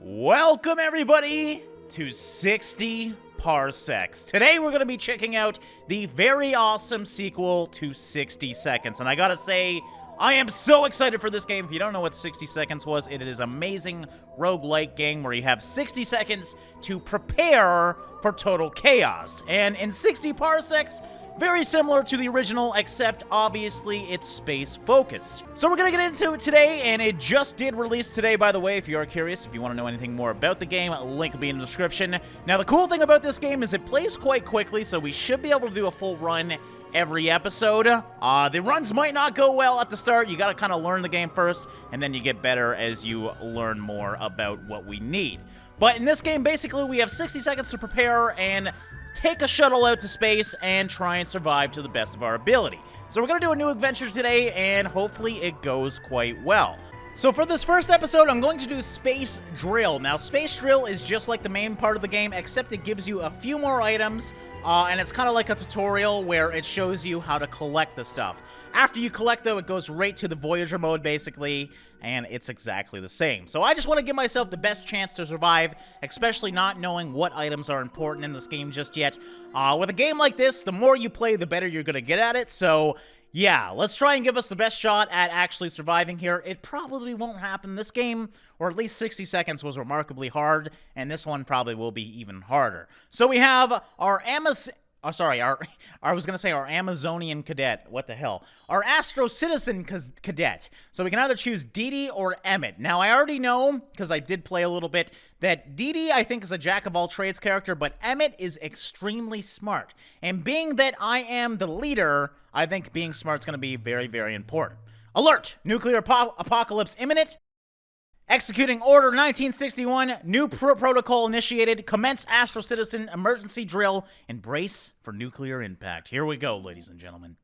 Welcome everybody to 60 Parsecs. Today we're going to be checking out the very awesome sequel to 60 Seconds. And I gotta say, I am so excited for this game. If you don't know what 60 Seconds was, it is an amazing roguelike game where you have 60 seconds to prepare for total chaos. And in 60 Parsecs, very similar to the original, except obviously it's space-focused. So we're gonna get into it today, and it just did release today, by the way, if you are curious. If you want to know anything more about the game, link will be in the description. Now, the cool thing about this game is it plays quite quickly, so we should be able to do a full run every episode. The runs might not go well at the start. You gotta kind of learn the game first, and then you get better as you learn more about what we need. But in this game, basically, we have 60 seconds to prepare and take a shuttle out to space and try and survive to the best of our ability. So we're going to do a new adventure today, and hopefully it goes quite well. So for this first episode, I'm going to do Space Drill. Now, Space Drill is just like the main part of the game, except it gives you a few more items, and it's kind of like a tutorial where it shows you how to collect the stuff. After you collect, though, it goes right to the Voyager mode, basically, and it's exactly the same. So I just want to give myself the best chance to survive, especially not knowing what items are important in this game just yet. With a game like this, the more you play, the better you're going to get at it, so yeah, let's try and give us the best shot at actually surviving here. It probably won't happen. This game, or at least 60 Seconds, was remarkably hard, and this one probably will be even harder. So we have our our Amazonian cadet. What the hell? Our Astro Citizen cadet. So we can either choose Dee or Emmett. Now, I already know, because I did play a little bit, that Dee, I think, is a jack-of-all-trades character, but Emmett is extremely smart. And being that I am the leader, I think being smart is going to be very, very important. Alert! Nuclear apocalypse imminent. Executing Order 1961, new protocol initiated, commence Astro Citizen emergency drill, and brace for nuclear impact. Here we go, ladies and gentlemen.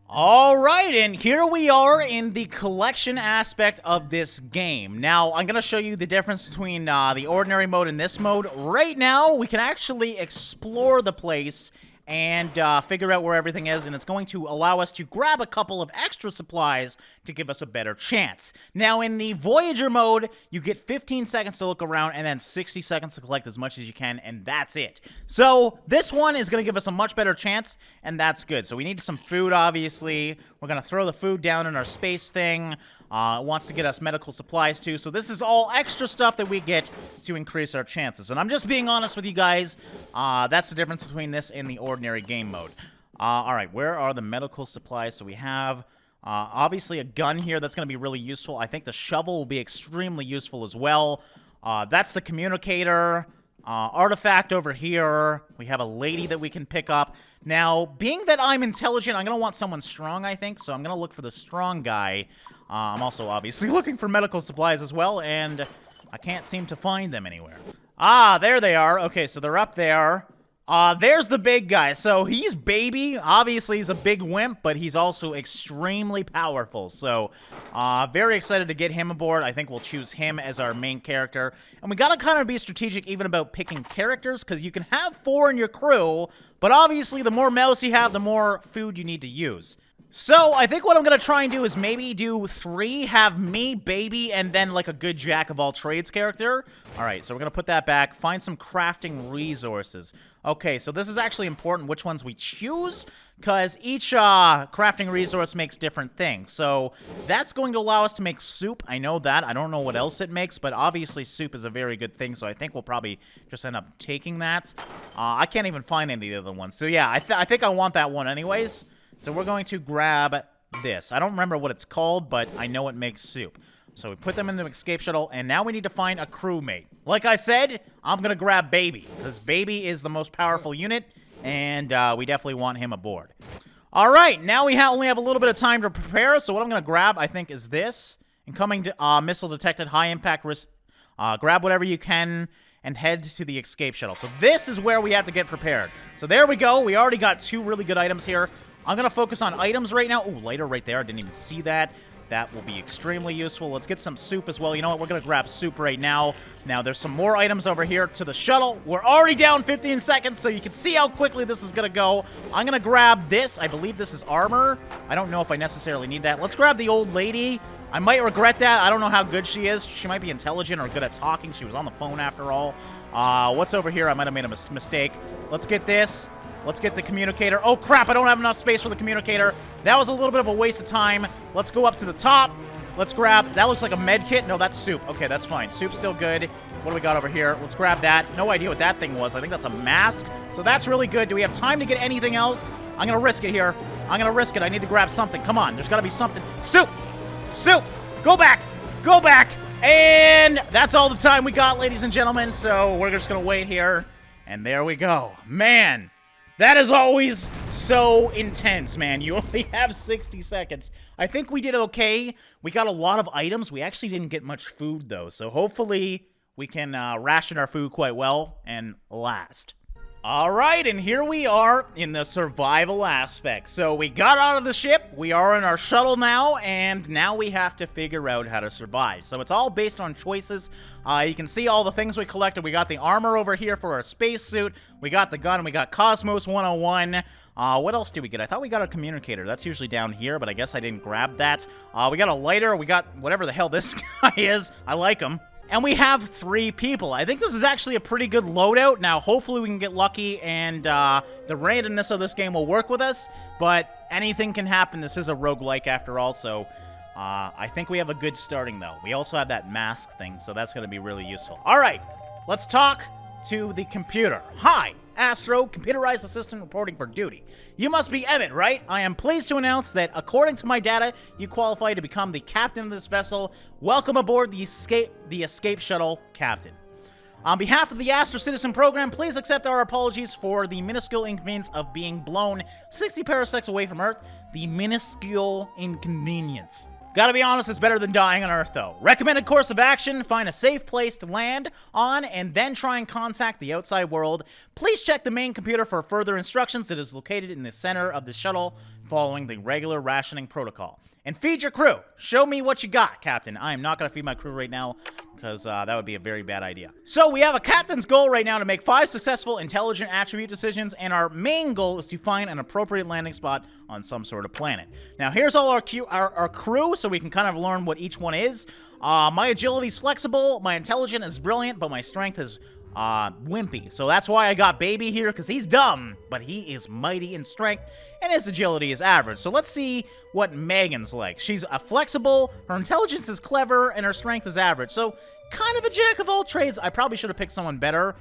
Alright, and here we are in the collection aspect of this game. Now, I'm going to show you the difference between the ordinary mode and this mode. Right now, we can actually explore the place and figure out where everything is, and it's going to allow us to grab a couple of extra supplies to give us a better chance. Now, in the Voyager mode, you get 15 seconds to look around and then 60 seconds to collect as much as you can, and that's it. So, this one is going to give us a much better chance, and that's good. So, we need some food, obviously. We're going to throw the food down in our space thing. It wants to get us medical supplies, too. So this is all extra stuff that we get to increase our chances. And I'm just being honest with you guys. That's the difference between this and the ordinary game mode. Alright, where are the medical supplies? So we have, obviously, a gun here that's going to be really useful. I think the shovel will be extremely useful as well. That's the communicator. Artifact over here. We have a lady that we can pick up. Now, being that I'm intelligent, I'm going to want someone strong, I think. So I'm going to look for the strong guy. I'm also obviously looking for medical supplies as well, and I can't seem to find them anywhere. Ah, there they are. Okay, so they're up there. There's the big guy. So he's baby. Obviously, he's a big wimp, but he's also extremely powerful. So, very excited to get him aboard. I think we'll choose him as our main character. And we gotta kind of be strategic even about picking characters, because you can have 4 in your crew, but obviously the more mouse you have, the more food you need to use. So, I think what I'm going to try and do is maybe do 3, have me, baby, and then like a good jack-of-all-trades character. Alright, so we're going to put that back. Find some crafting resources. Okay, so this is actually important which ones we choose, because each crafting resource makes different things. So, that's going to allow us to make soup. I know that. I don't know what else it makes, but obviously soup is a very good thing, so I think we'll probably just end up taking that. I can't even find any of the other ones. So, yeah, I think I want that one anyways. So we're going to grab this. I don't remember what it's called, but I know it makes soup. So we put them in the escape shuttle, and now we need to find a crewmate. Like I said, I'm going to grab Baby, because Baby is the most powerful unit, and we definitely want him aboard. All right, now we only have a little bit of time to prepare, so what I'm going to grab, I think, is this. Incoming missile detected, high impact risk. Grab whatever you can and head to the escape shuttle. So this is where we have to get prepared. So there we go. We already got 2 really good items here. I'm going to focus on items right now. Oh, lighter right there. I didn't even see that. That will be extremely useful. Let's get some soup as well. You know what? We're going to grab soup right now. Now, there's some more items over here to the shuttle. We're already down 15 seconds, so you can see how quickly this is going to go. I'm going to grab this. I believe this is armor. I don't know if I necessarily need that. Let's grab the old lady. I might regret that. I don't know how good she is. She might be intelligent or good at talking. She was on the phone after all. What's over here? I might have made a mistake. Let's get this. Let's get the communicator. Oh, crap. I don't have enough space for the communicator. That was a little bit of a waste of time. Let's go up to the top. Let's grab... That looks like a med kit. No, that's soup. Okay, that's fine. Soup's still good. What do we got over here? Let's grab that. No idea what that thing was. I think that's a mask. So that's really good. Do we have time to get anything else? I'm going to risk it here. I'm going to risk it. I need to grab something. Come on. There's got to be something. Soup! Soup! Go back! Go back! And that's all the time we got, ladies and gentlemen. So we're just going to wait here. And there we go. Man... That is always so intense, man. You only have 60 seconds. I think we did okay. We got a lot of items. We actually didn't get much food, though. So hopefully we can ration our food quite well and last. All right, and here we are in the survival aspect. So we got out of the ship, we are in our shuttle now, and now we have to figure out how to survive. So it's all based on choices. You can see all the things we collected. We got the armor over here for our spacesuit. We got the gun, we got Cosmos 101. What else did we get? I thought we got a communicator. That's usually down here, but I guess I didn't grab that. We got a lighter. We got whatever the hell this guy is. I like him. And we have 3 people. I think this is actually a pretty good loadout. Now, hopefully we can get lucky and the randomness of this game will work with us. But anything can happen. This is a roguelike after all, so I think we have a good starting, though. We also have that mask thing, so that's going to be really useful. All right, let's talk to the computer. Hi, Astro, computerized assistant reporting for duty. You must be Emmett, right? I am pleased to announce that, according to my data, you qualify to become the captain of this vessel. Welcome aboard the escape shuttle captain. On behalf of the Astro Citizen program, please accept our apologies for the minuscule inconvenience of being blown 60 parsecs away from Earth. The minuscule inconvenience. Gotta be honest, it's better than dying on Earth, though. Recommended course of action, find a safe place to land on, and then try and contact the outside world. Please check the main computer for further instructions. It is located in the center of the shuttle, following the regular rationing protocol. And feed your crew. Show me what you got, Captain. I am not gonna feed my crew right now, because that would be a very bad idea. So we have a captain's goal right now to make 5 successful intelligent attribute decisions, and our main goal is to find an appropriate landing spot on some sort of planet. Now here's all our crew, so we can kind of learn what each one is. My agility is flexible, my intelligence is brilliant, but my strength is wimpy. So that's why I got Baby here, because he's dumb, but he is mighty in strength, and his agility is average. So let's see what Megan's like. She's flexible, her intelligence is clever, and her strength is average. So kind of a jack of all trades. I probably should have picked someone better.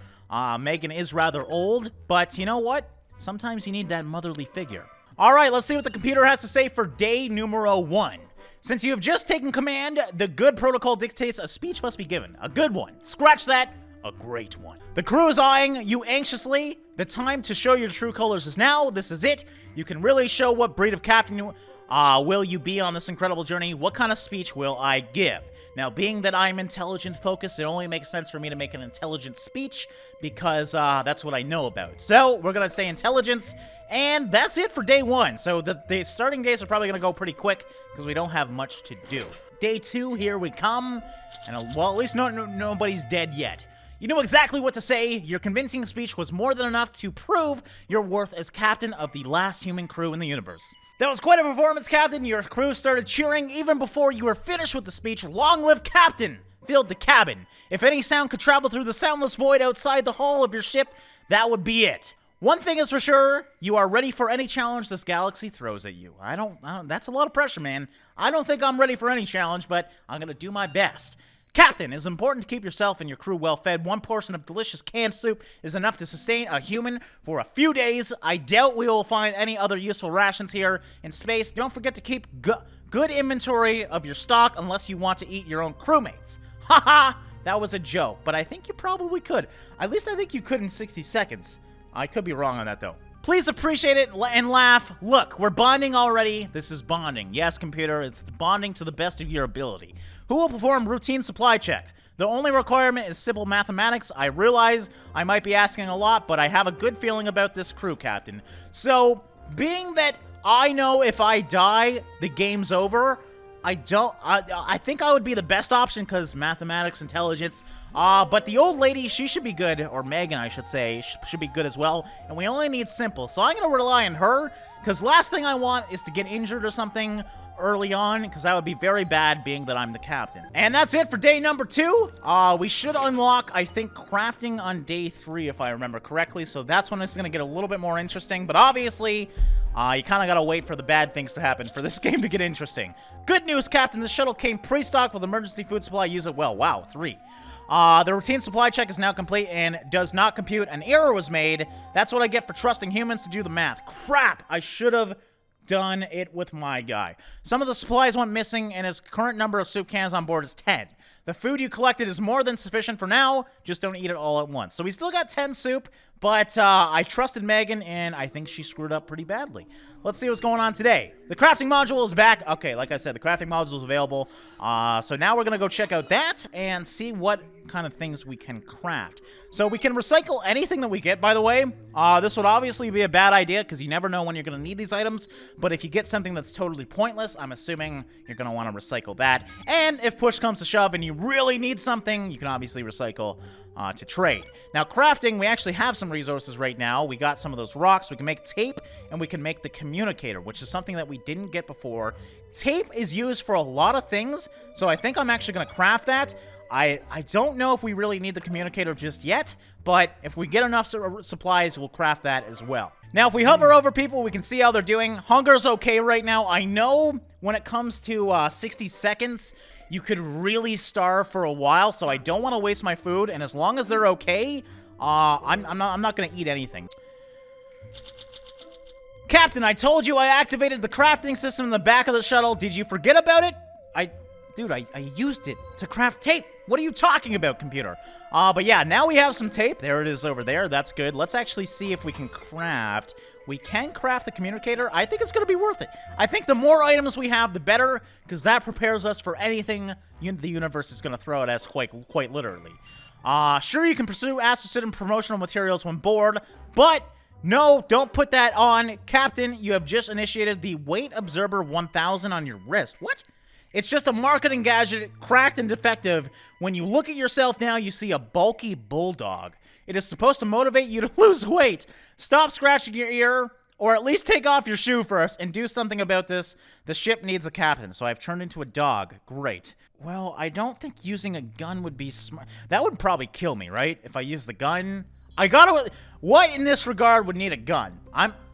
Megan is rather old, but you know what? Sometimes you need that motherly figure. All right, let's see what the computer has to say for day numero 1. Since you have just taken command, the good protocol dictates a speech must be given. A good one. Scratch that. A great one. The crew is eyeing you anxiously. The time to show your true colors is now. This is it. You can really show what breed of captain will you be on this incredible journey. What kind of speech will I give? Now, being that I'm intelligent focused, it only makes sense for me to make an intelligent speech because that's what I know about. So we're going to say intelligence, and that's it for day 1. So the starting days are probably going to go pretty quick because we don't have much to do. Day 2, here we come. And well, at least nobody's dead yet. You know exactly what to say. Your convincing speech was more than enough to prove your worth as captain of the last human crew in the universe. That was quite a performance, Captain. Your crew started cheering even before you were finished with the speech. Long live Captain! Filled the cabin. If any sound could travel through the soundless void outside the hull of your ship, that would be it. One thing is for sure, you are ready for any challenge this galaxy throws at you. I don't that's a lot of pressure, man. I don't think I'm ready for any challenge, but I'm gonna do my best. Captain, it is important to keep yourself and your crew well fed. 1 portion of delicious canned soup is enough to sustain a human for a few days. I doubt we will find any other useful rations here in space. Don't forget to keep good inventory of your stock unless you want to eat your own crewmates. Haha, that was a joke, but I think you probably could. At least I think you could in 60 seconds. I could be wrong on that, though. Please appreciate it and laugh. Look, we're bonding already. This is bonding. Yes, computer, it's bonding to the best of your ability. Who will perform routine supply check? The only requirement is simple mathematics. I realize I might be asking a lot, but I have a good feeling about this crew, Captain. So, being that I know if I die, the game's over, I think I would be the best option because mathematics, intelligence. But the old lady, she should be good, or Megan, I should say, should be good as well. And we only need simple, so I'm gonna rely on her because last thing I want is to get injured or something early on, because that would be very bad being that I'm the captain. And that's it for day number 2. We should unlock, I think, crafting on day 3 if I remember correctly, so that's when it's going to get a little bit more interesting, but obviously, you kind of got to wait for the bad things to happen for this game to get interesting. Good news, Captain, the shuttle came pre-stocked with emergency food supply. Use it well. Wow, 3. The routine supply check is now complete and does not compute. An error was made. That's what I get for trusting humans to do the math. Crap, I should have done it with my guy. Some of the supplies went missing, and his current number of soup cans on board is 10. The food you collected is more than sufficient for now, just don't eat it all at once. So we still got 10 soup, but I trusted Megan, and I think she screwed up pretty badly. Let's see what's going on today. The crafting module is back. Okay, like I said, the crafting module is available. So now we're going to go check out that and see what kind of things we can craft. So we can recycle anything that we get, by the way. This would obviously be a bad idea because you never know when you're going to need these items. But if you get something that's totally pointless, I'm assuming you're going to want to recycle that. And if push comes to shove and you really need something, you can obviously recycle to trade. Now, crafting, we actually have some resources right now. We got some of those rocks. We can make tape, and we can make the communicator, which is something that we didn't get before. Tape is used for a lot of things, so I think I'm actually going to craft that. I don't know if we really need the communicator just yet, but if we get enough supplies, we'll craft that as well. Now, if we hover over people, we can see how they're doing. Hunger's okay right now. I know when it comes to 60 seconds, you could really starve for a while, so I don't want to waste my food, and as long as they're okay, I'm not going to eat anything. Captain, I told you I activated the crafting system in the back of the shuttle. Did you forget about it? Dude, I used it to craft tape. What are you talking about, computer? But yeah, now we have some tape. There it is over there. That's good. Let's actually see if we can craft. We can craft the communicator. I think it's going to be worth it. I think the more items we have, the better, because that prepares us for anything the universe is going to throw at us quite literally. Sure, you can pursue Astrocidum promotional materials when bored, but no, don't put that on. Captain, you have just initiated the Weight Observer 1000 on your wrist. What? It's just a marketing gadget, cracked and defective. When you look at yourself now, you see a bulky bulldog. It is supposed to motivate you to lose weight. Stop scratching your ear, or at least take off your shoe first and do something about this. The ship needs a captain, so I've turned into a dog. Great. Well, I don't think using a gun would be smart. That would probably kill me, right? If I use the gun. What in this regard would need a gun?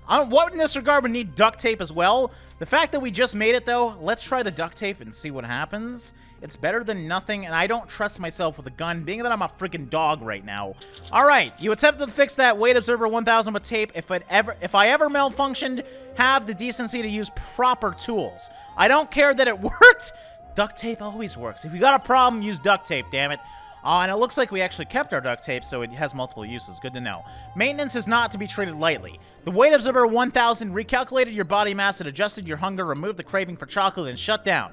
What in this regard would need duct tape as well? The fact that we just made it, though, let's try the duct tape and see what happens. It's better than nothing, and I don't trust myself with a gun, being that I'm a freaking dog right now. All right, you attempted to fix that Weight Observer 1000 with tape. If I ever malfunctioned, have the decency to use proper tools. I don't care that it worked. Duct tape always works. If you got a problem, use duct tape, damn it. And it looks like we actually kept our duct tape, so it has multiple uses. Good to know. Maintenance is not to be treated lightly. The Weight Observer 1000 recalculated your body mass and adjusted your hunger, removed the craving for chocolate, and shut down.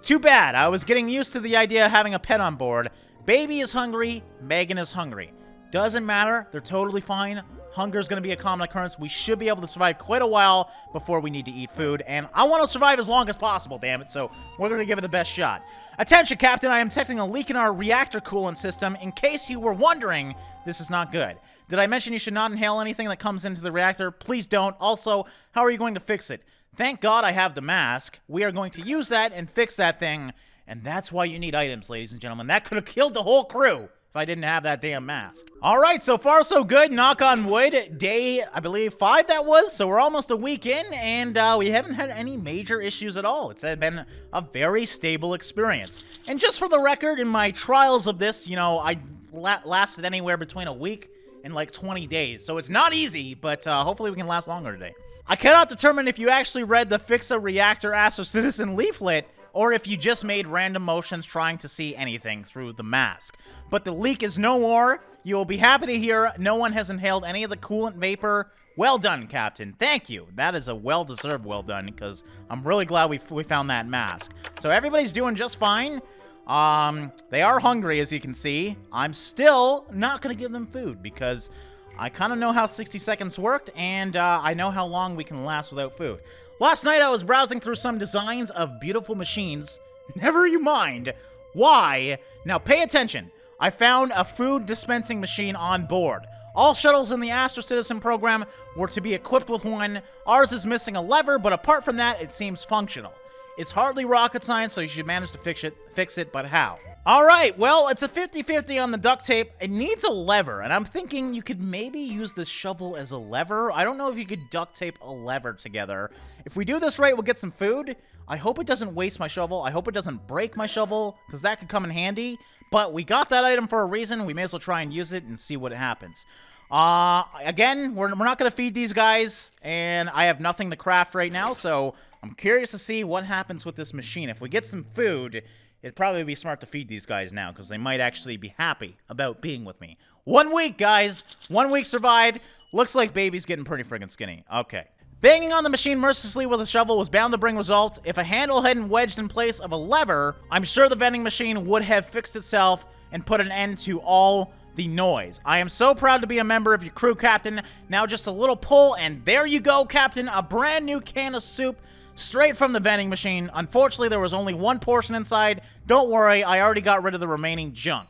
Too bad. I was getting used to the idea of having a pet on board. Baby is hungry. Megan is hungry. Doesn't matter. They're totally fine. Hunger is going to be a common occurrence. We should be able to survive quite a while before we need to eat food. And I want to survive as long as possible, damn it. So we're going to give it the best shot. Attention, Captain. I am detecting a leak in our reactor coolant system. In case you were wondering, this is not good. Did I mention you should not inhale anything that comes into the reactor? Please don't. Also, how are you going to fix it? Thank God I have the mask. We are going to use that and fix that thing. And that's why you need items, ladies and gentlemen. That could have killed the whole crew if I didn't have that damn mask. All right, so far so good. Knock on wood. Day, I believe, 5 that was. So we're almost a week in, and we haven't had any major issues at all. It's been a very stable experience. And just for the record, in my trials of this, you know, I lasted anywhere between a week and like 20 days. So it's not easy, but hopefully we can last longer today. I cannot determine if you actually read the Fix a Reactor Astro Citizen leaflet, or if you just made random motions trying to see anything through the mask. But the leak is no more. You will be happy to hear no one has inhaled any of the coolant vapor. Well done, Captain. Thank you. That is a well-deserved well done, because I'm really glad we found that mask. So everybody's doing just fine. They are hungry, as you can see. I'm still not going to give them food, because I kind of know how 60 seconds worked, and I know how long we can last without food. Last night I was browsing through some designs of beautiful machines. Never you mind. Why? Now pay attention. I found a food dispensing machine on board. All shuttles in the Astro Citizen program were to be equipped with one. Ours is missing a lever, but apart from that, it seems functional. It's hardly rocket science, so you should manage to fix it, but how? Alright, well, it's a 50-50 on the duct tape. It needs a lever, and I'm thinking you could maybe use this shovel as a lever. I don't know if you could duct tape a lever together. If we do this right, we'll get some food. I hope it doesn't waste my shovel. I hope it doesn't break my shovel, because that could come in handy. But we got that item for a reason. We may as well try and use it and see what happens. Again, we're not going to feed these guys, and I have nothing to craft right now, so I'm curious to see what happens with this machine. If we get some food, it'd probably be smart to feed these guys now, because they might actually be happy about being with me. 1 week, guys. 1 week survived. Looks like baby's getting pretty friggin' skinny. Okay. Banging on the machine mercilessly with a shovel was bound to bring results. If a handle hadn't wedged in place of a lever, I'm sure the vending machine would have fixed itself and put an end to all the noise. I am so proud to be a member of your crew, Captain. Now just a little pull, and there you go, Captain. A brand new can of soup straight from the vending machine. Unfortunately, there was only one portion inside. Don't worry, I already got rid of the remaining junk.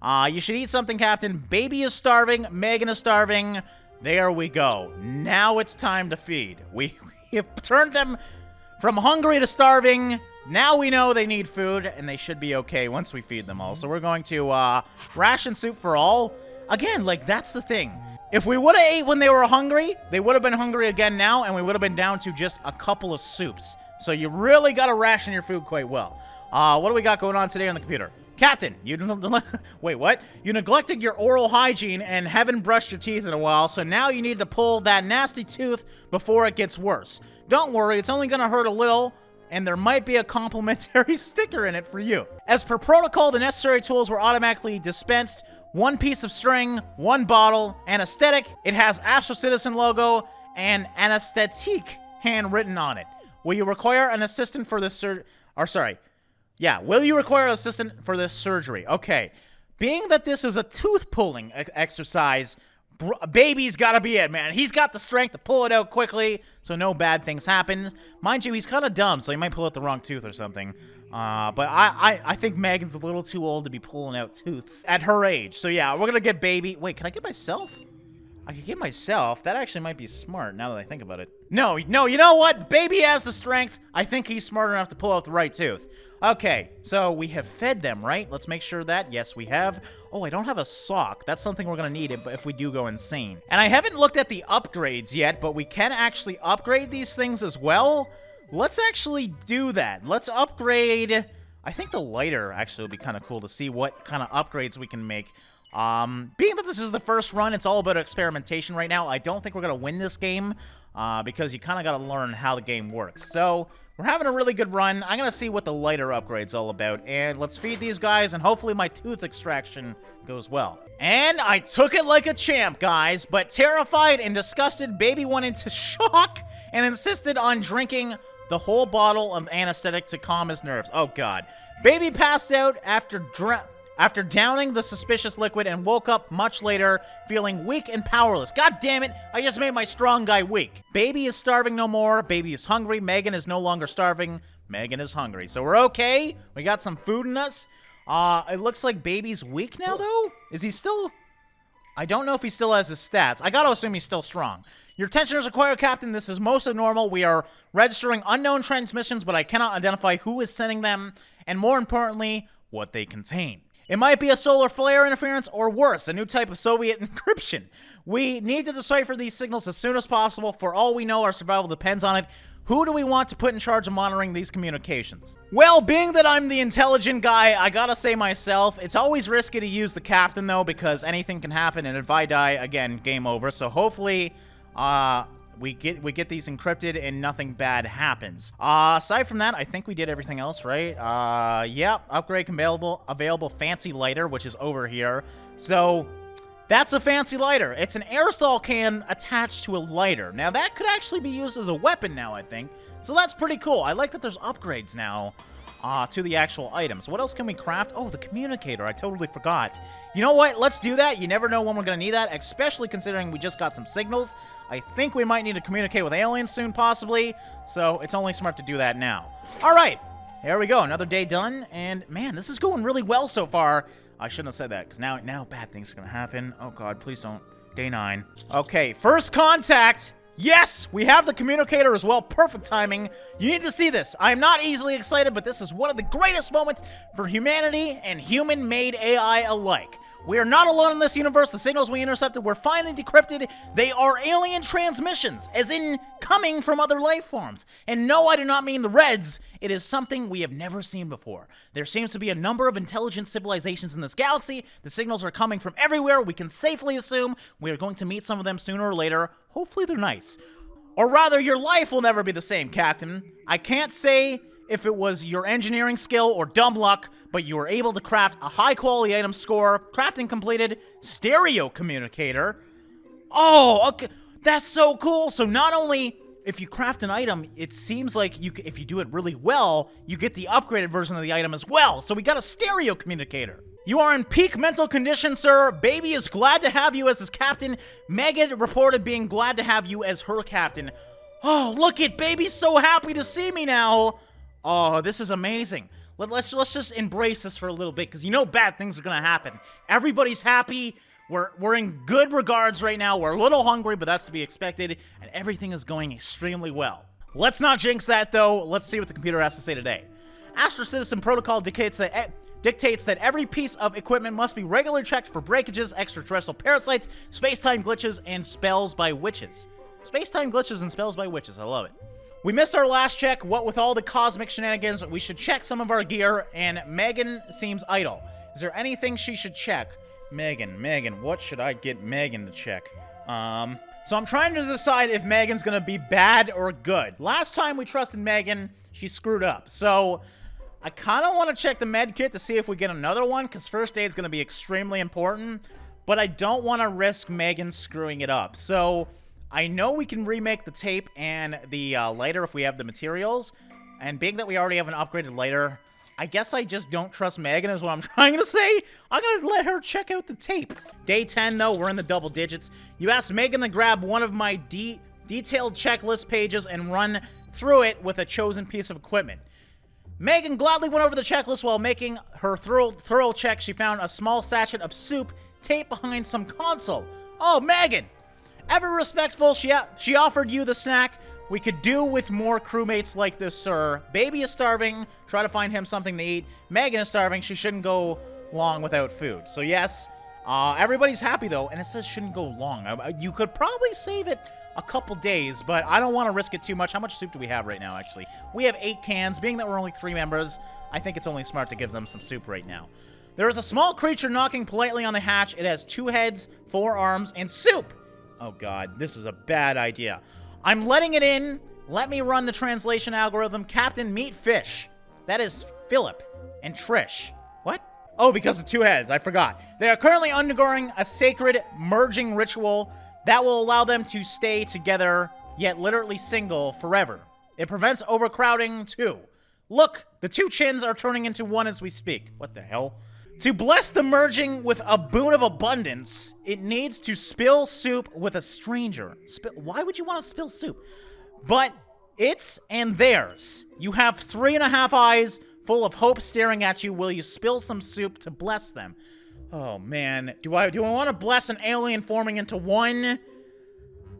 You should eat something, Captain. Baby is starving. Megan is starving. There we go. Now it's time to feed. We have turned them from hungry to starving. Now we know they need food, and they should be okay once we feed them all. So we're going to ration soup for all. Again, like, that's the thing. If we would have ate when they were hungry, they would have been hungry again now, and we would have been down to just a couple of soups. So you really got to ration your food quite well. What do we got going on today on the computer? Captain, wait, what? You neglected your oral hygiene and haven't brushed your teeth in a while, so now you need to pull that nasty tooth before it gets worse. Don't worry, it's only gonna hurt a little, and there might be a complimentary sticker in it for you. As per protocol, the necessary tools were automatically dispensed. 1 piece of string, 1 bottle, anesthetic. It has Astro Citizen logo and anesthetic handwritten on it. Will you require an assistant for this will you require an assistant for this surgery? Okay. Being that this is a tooth-pulling exercise, baby's gotta be it, man. He's got the strength to pull it out quickly, so no bad things happen. Mind you, he's kind of dumb, so he might pull out the wrong tooth or something. But I think Megan's a little too old to be pulling out tooth at her age. So yeah, we're gonna get baby. Wait, can I get myself? I could get myself. That actually might be smart now that I think about it. No, you know what? Baby has the strength. I think he's smart enough to pull out the right tooth. Okay, so we have fed them, right? Let's make sure that, yes, we have. Oh, I don't have a sock. That's something we're gonna need if we do go insane. And I haven't looked at the upgrades yet, but we can actually upgrade these things as well. Let's actually do that. Let's upgrade. I think the lighter actually would be kind of cool to see what kind of upgrades we can make. Being that this is the first run, it's all about experimentation right now. I don't think we're gonna win this game, because you kind of gotta learn how the game works. So we're having a really good run. I'm gonna see what the lighter upgrade's all about, and let's feed these guys, and hopefully my tooth extraction goes well. And I took it like a champ, guys, but terrified and disgusted, baby went into shock and insisted on drinking the whole bottle of anesthetic to calm his nerves. Oh god. Baby passed out after downing the suspicious liquid and woke up much later feeling weak and powerless. God damn it, I just made my strong guy weak. Baby is starving no more. Baby is hungry. Megan is no longer starving. Megan is hungry. So we're okay. We got some food in us. It looks like baby's weak now, though. Is he still... I don't know if he still has his stats. I gotta assume he's still strong. Your attention is required, Captain. This is most abnormal. We are registering unknown transmissions, but I cannot identify who is sending them, and more importantly, what they contain. It might be a solar flare interference, or worse, a new type of Soviet encryption. We need to decipher these signals as soon as possible. For all we know, our survival depends on it. Who do we want to put in charge of monitoring these communications? Well, being that I'm the intelligent guy, I gotta say myself, it's always risky to use the captain, though, because anything can happen, and if I die, again, game over. So hopefully, we get these encrypted and nothing bad happens. Aside from that, I think we did everything else, right? Yep, upgrade available fancy lighter, which is over here. So that's a fancy lighter. It's an aerosol can attached to a lighter. Now that could actually be used as a weapon now, I think. So that's pretty cool. I like that there's upgrades now. to the actual items. What else can we craft? Oh, the communicator. I totally forgot. You know what? Let's do that. You never know when we're going to need that, especially considering we just got some signals. I think we might need to communicate with aliens soon, possibly. So it's only smart to do that now. All right. Here we go. Another day done. And, man, this is going really well so far. I shouldn't have said that, because now bad things are going to happen. Oh, God, please don't. Day 9. Okay, first contact. Yes, we have the communicator as well. Perfect timing. You need to see this. I am not easily excited, but this is one of the greatest moments for humanity and human-made AI alike. We are not alone in this universe. The signals we intercepted were finally decrypted. They are alien transmissions, as in coming from other life forms. And no, I do not mean the Reds. It is something we have never seen before. There seems to be a number of intelligent civilizations in this galaxy. The signals are coming from everywhere. We can safely assume we are going to meet some of them sooner or later. Hopefully they're nice. Or rather, your life will never be the same, Captain. I can't say if it was your engineering skill or dumb luck, but you were able to craft a high-quality item score, crafting completed, stereo communicator. Oh, okay. That's so cool. So not only if you craft an item, it seems like if you do it really well, you get the upgraded version of the item as well. So we got a stereo communicator. You are in peak mental condition, sir. Baby is glad to have you as his captain. Megan reported being glad to have you as her captain. Oh, look it, Baby's so happy to see me now. Oh, this is amazing. Let's just embrace this for a little bit, because you know bad things are gonna happen. Everybody's happy. We're in good regards right now. We're a little hungry, but that's to be expected, and everything is going extremely well. Let's not jinx that, though. Let's see what the computer has to say today. Astro Citizen Protocol dictates that every piece of equipment must be regularly checked for breakages, extraterrestrial parasites, space-time glitches, and spells by witches. Space-time glitches and spells by witches. I love it. We missed our last check. What with all the cosmic shenanigans, we should check some of our gear, and Megan seems idle. Is there anything she should check? Megan, what should I get Megan to check? So I'm trying to decide if Megan's gonna be bad or good. Last time we trusted Megan, she screwed up. So I kind of want to check the med kit to see if we get another one, because first aid is gonna be extremely important, but I don't want to risk Megan screwing it up. So I know we can remake the tape and the lighter if we have the materials, and being that we already have an upgraded lighter, I guess I just don't trust Megan is what I'm trying to say. I'm gonna let her check out the tape. Day 10, though, we're in the double digits. You asked Megan to grab one of my detailed checklist pages and run through it with a chosen piece of equipment. Megan gladly went over the checklist. While making her thorough check, she found a small sachet of soup taped behind some console. Oh, Megan! Ever respectful, she offered you the snack. We could do with more crewmates like this, sir. Baby is starving. Try to find him something to eat. Megan is starving. She shouldn't go long without food. So yes, everybody's happy though, and it says shouldn't go long. You could probably save it a couple days, but I don't want to risk it too much. How much soup do we have right now, actually? We have 8 cans. Being that we're only 3 members, I think it's only smart to give them some soup right now. There is a small creature knocking politely on the hatch. It has 2 heads, 4 arms, and soup. Oh god, this is a bad idea. I'm letting it in. Let me run the translation algorithm. Captain, meet fish. That is Philip and Trish. What? Oh, because of 2 heads. I forgot. They are currently undergoing a sacred merging ritual that will allow them to stay together, yet literally single forever. It prevents overcrowding, too. Look, the 2 chins are turning into 1 as we speak. What the hell? To bless the merging with a boon of abundance, it needs to spill soup with a stranger. Why would you want to spill soup? But it's and theirs. You have 3.5 eyes full of hope staring at you. Will you spill some soup to bless them? Oh, man. Do I want to bless an alien forming into 1?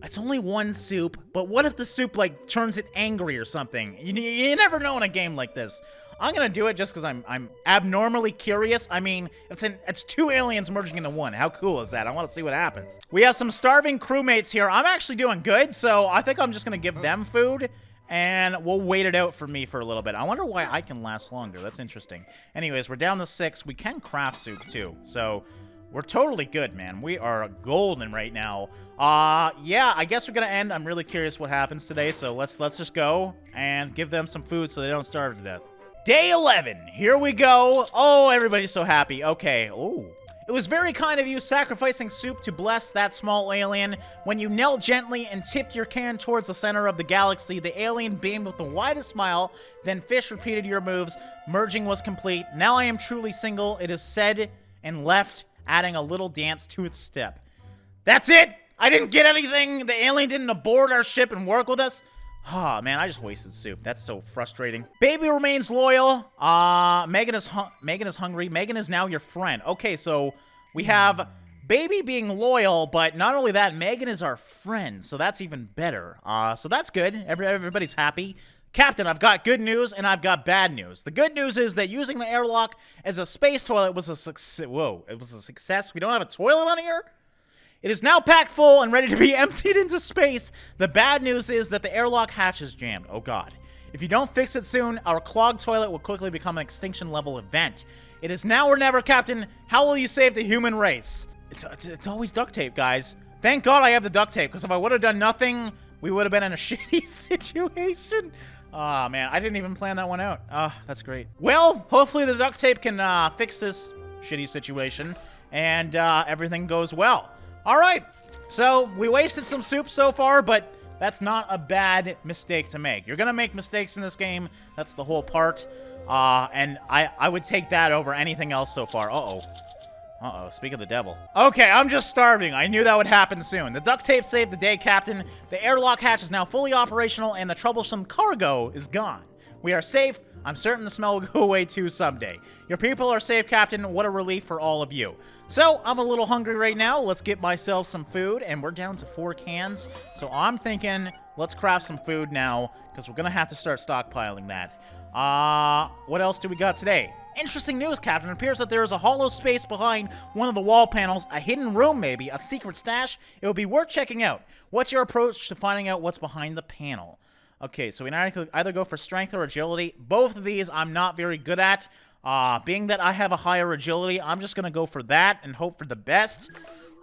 It's only 1 soup, but what if the soup, like, turns it angry or something? You never know in a game like this. I'm gonna do it just because I'm abnormally curious. I mean, it's 2 aliens merging into 1. How cool is that? I want to see what happens. We have some starving crewmates here. I'm actually doing good, so I think I'm just gonna give them food, and we'll wait it out for me for a little bit. I wonder why I can last longer. That's interesting. Anyways, we're down to 6. We can craft soup too, so we're totally good, man. We are golden right now. Yeah, I guess we're gonna end. I'm really curious what happens today, so let's just go and give them some food so they don't starve to death. Day 11, here we go. Oh, everybody's so happy. Okay, ooh. It was very kind of you sacrificing soup to bless that small alien. When you knelt gently and tipped your can towards the center of the galaxy, the alien beamed with the widest smile. Then Fish repeated your moves. Merging was complete. Now I am truly single, it is said, and left, adding a little dance to its step. That's it! I didn't get anything! The alien didn't abort our ship and work with us? Oh, man, I just wasted soup. That's so frustrating. Baby remains loyal. Megan is hungry. Megan is now your friend. Okay, so we have Baby being loyal, but not only that, Megan is our friend, so that's even better. So that's good. Everybody's happy. Captain, I've got good news and I've got bad news. The good news is that using the airlock as a space toilet was a success. Whoa, it was a success. We don't have a toilet on here? It is now packed full and ready to be emptied into space. The bad news is that the airlock hatch is jammed. Oh, God. If you don't fix it soon, our clogged toilet will quickly become an extinction-level event. It is now or never, Captain. How will you save the human race? It's always duct tape, guys. Thank God I have the duct tape, because if I would have done nothing, we would have been in a shitty situation. Oh, man. I didn't even plan that one out. Oh, that's great. Well, hopefully the duct tape can fix this shitty situation, and everything goes well. All right, so we wasted some soup so far, but that's not a bad mistake to make. You're going to make mistakes in this game. That's the whole part, and I would take that over anything else so far. Uh-oh, speak of the devil. Okay, I'm just starving. I knew that would happen soon. The duct tape saved the day, Captain. The airlock hatch is now fully operational, and the troublesome cargo is gone. We are safe. I'm certain the smell will go away too someday. Your people are safe, Captain. What a relief for all of you. So, I'm a little hungry right now. Let's get myself some food, and we're down to 4 cans. So, I'm thinking, let's craft some food now, because we're going to have to start stockpiling that. What else do we got today? Interesting news, Captain. It appears that there is a hollow space behind one of the wall panels, a hidden room maybe, a secret stash. It would be worth checking out. What's your approach to finding out what's behind the panel? Okay, so we either go for strength or agility. Both of these I'm not very good at. Being that I have a higher agility, I'm just going to go for that and hope for the best.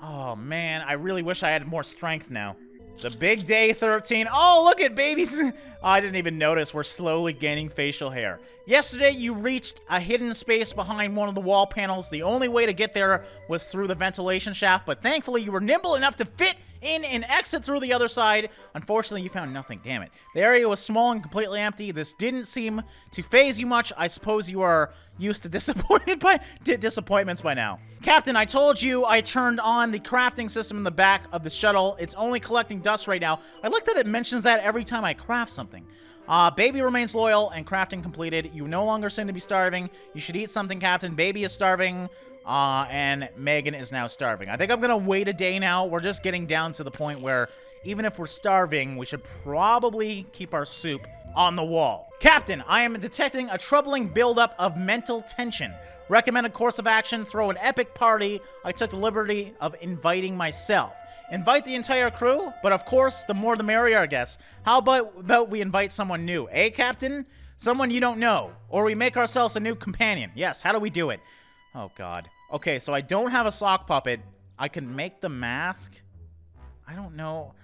Oh, man, I really wish I had more strength now. The big day 13. Oh, look at babies. I didn't even notice. We're slowly gaining facial hair. Yesterday, you reached a hidden space behind one of the wall panels. The only way to get there was through the ventilation shaft, but thankfully, you were nimble enough to fit in and exit through the other side. Unfortunately, you found nothing. Damn it. The area was small and completely empty. This didn't seem to faze you much. I suppose you are used to disappointments by now. Captain, I told you I turned on the crafting system in the back of the shuttle. It's only collecting dust right now. I like that it mentions that every time I craft something. Baby remains loyal and crafting completed. You no longer seem to be starving. You should eat something, Captain. Baby is starving. And Megan is now starving. I think I'm gonna wait a day now. We're just getting down to the point where even if we're starving, we should probably keep our soup on the wall. Captain, I am detecting a troubling buildup of mental tension. Recommended course of action, throw an epic party. I took the liberty of inviting myself. Invite the entire crew, but of course, the more the merrier, I guess. How about we invite someone new? Eh, Captain? Someone you don't know. Or we make ourselves a new companion. Yes, how do we do it? Oh, God. Okay, so I don't have a sock puppet. I can make the mask. I don't know.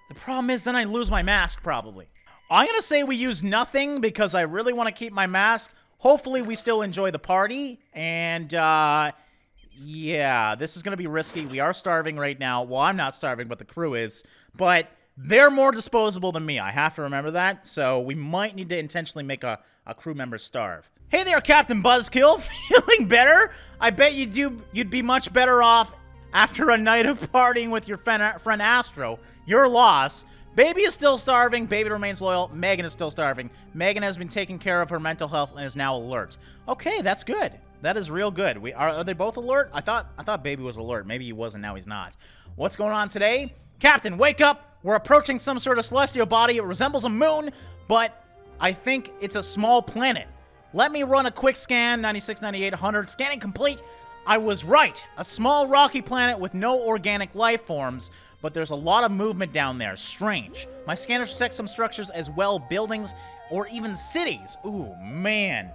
The problem is then I lose my mask, probably. I'm going to say we use nothing because I really want to keep my mask. Hopefully, we still enjoy the party. And, yeah, this is going to be risky. We are starving right now. Well, I'm not starving, but the crew is. But they're more disposable than me. I have to remember that. So we might need to intentionally make a crew member starve. Hey there, Captain Buzzkill. Feeling better? I bet you'd be much better off after a night of partying with your friend Astro. Your loss. Baby is still starving. Baby remains loyal. Megan is still starving. Megan has been taking care of her mental health and is now alert. Okay, that's good. That is real good. Are they both alert? I thought Baby was alert. Maybe he wasn't. Now he's not. What's going on today? Captain, wake up. We're approaching some sort of celestial body. It resembles a moon, but I think it's a small planet. Let me run a quick scan. 96, 98, 100. Scanning complete. I was right. A small rocky planet with no organic life forms, but there's a lot of movement down there. Strange. My scanners detect some structures as well, buildings or even cities. Ooh, man.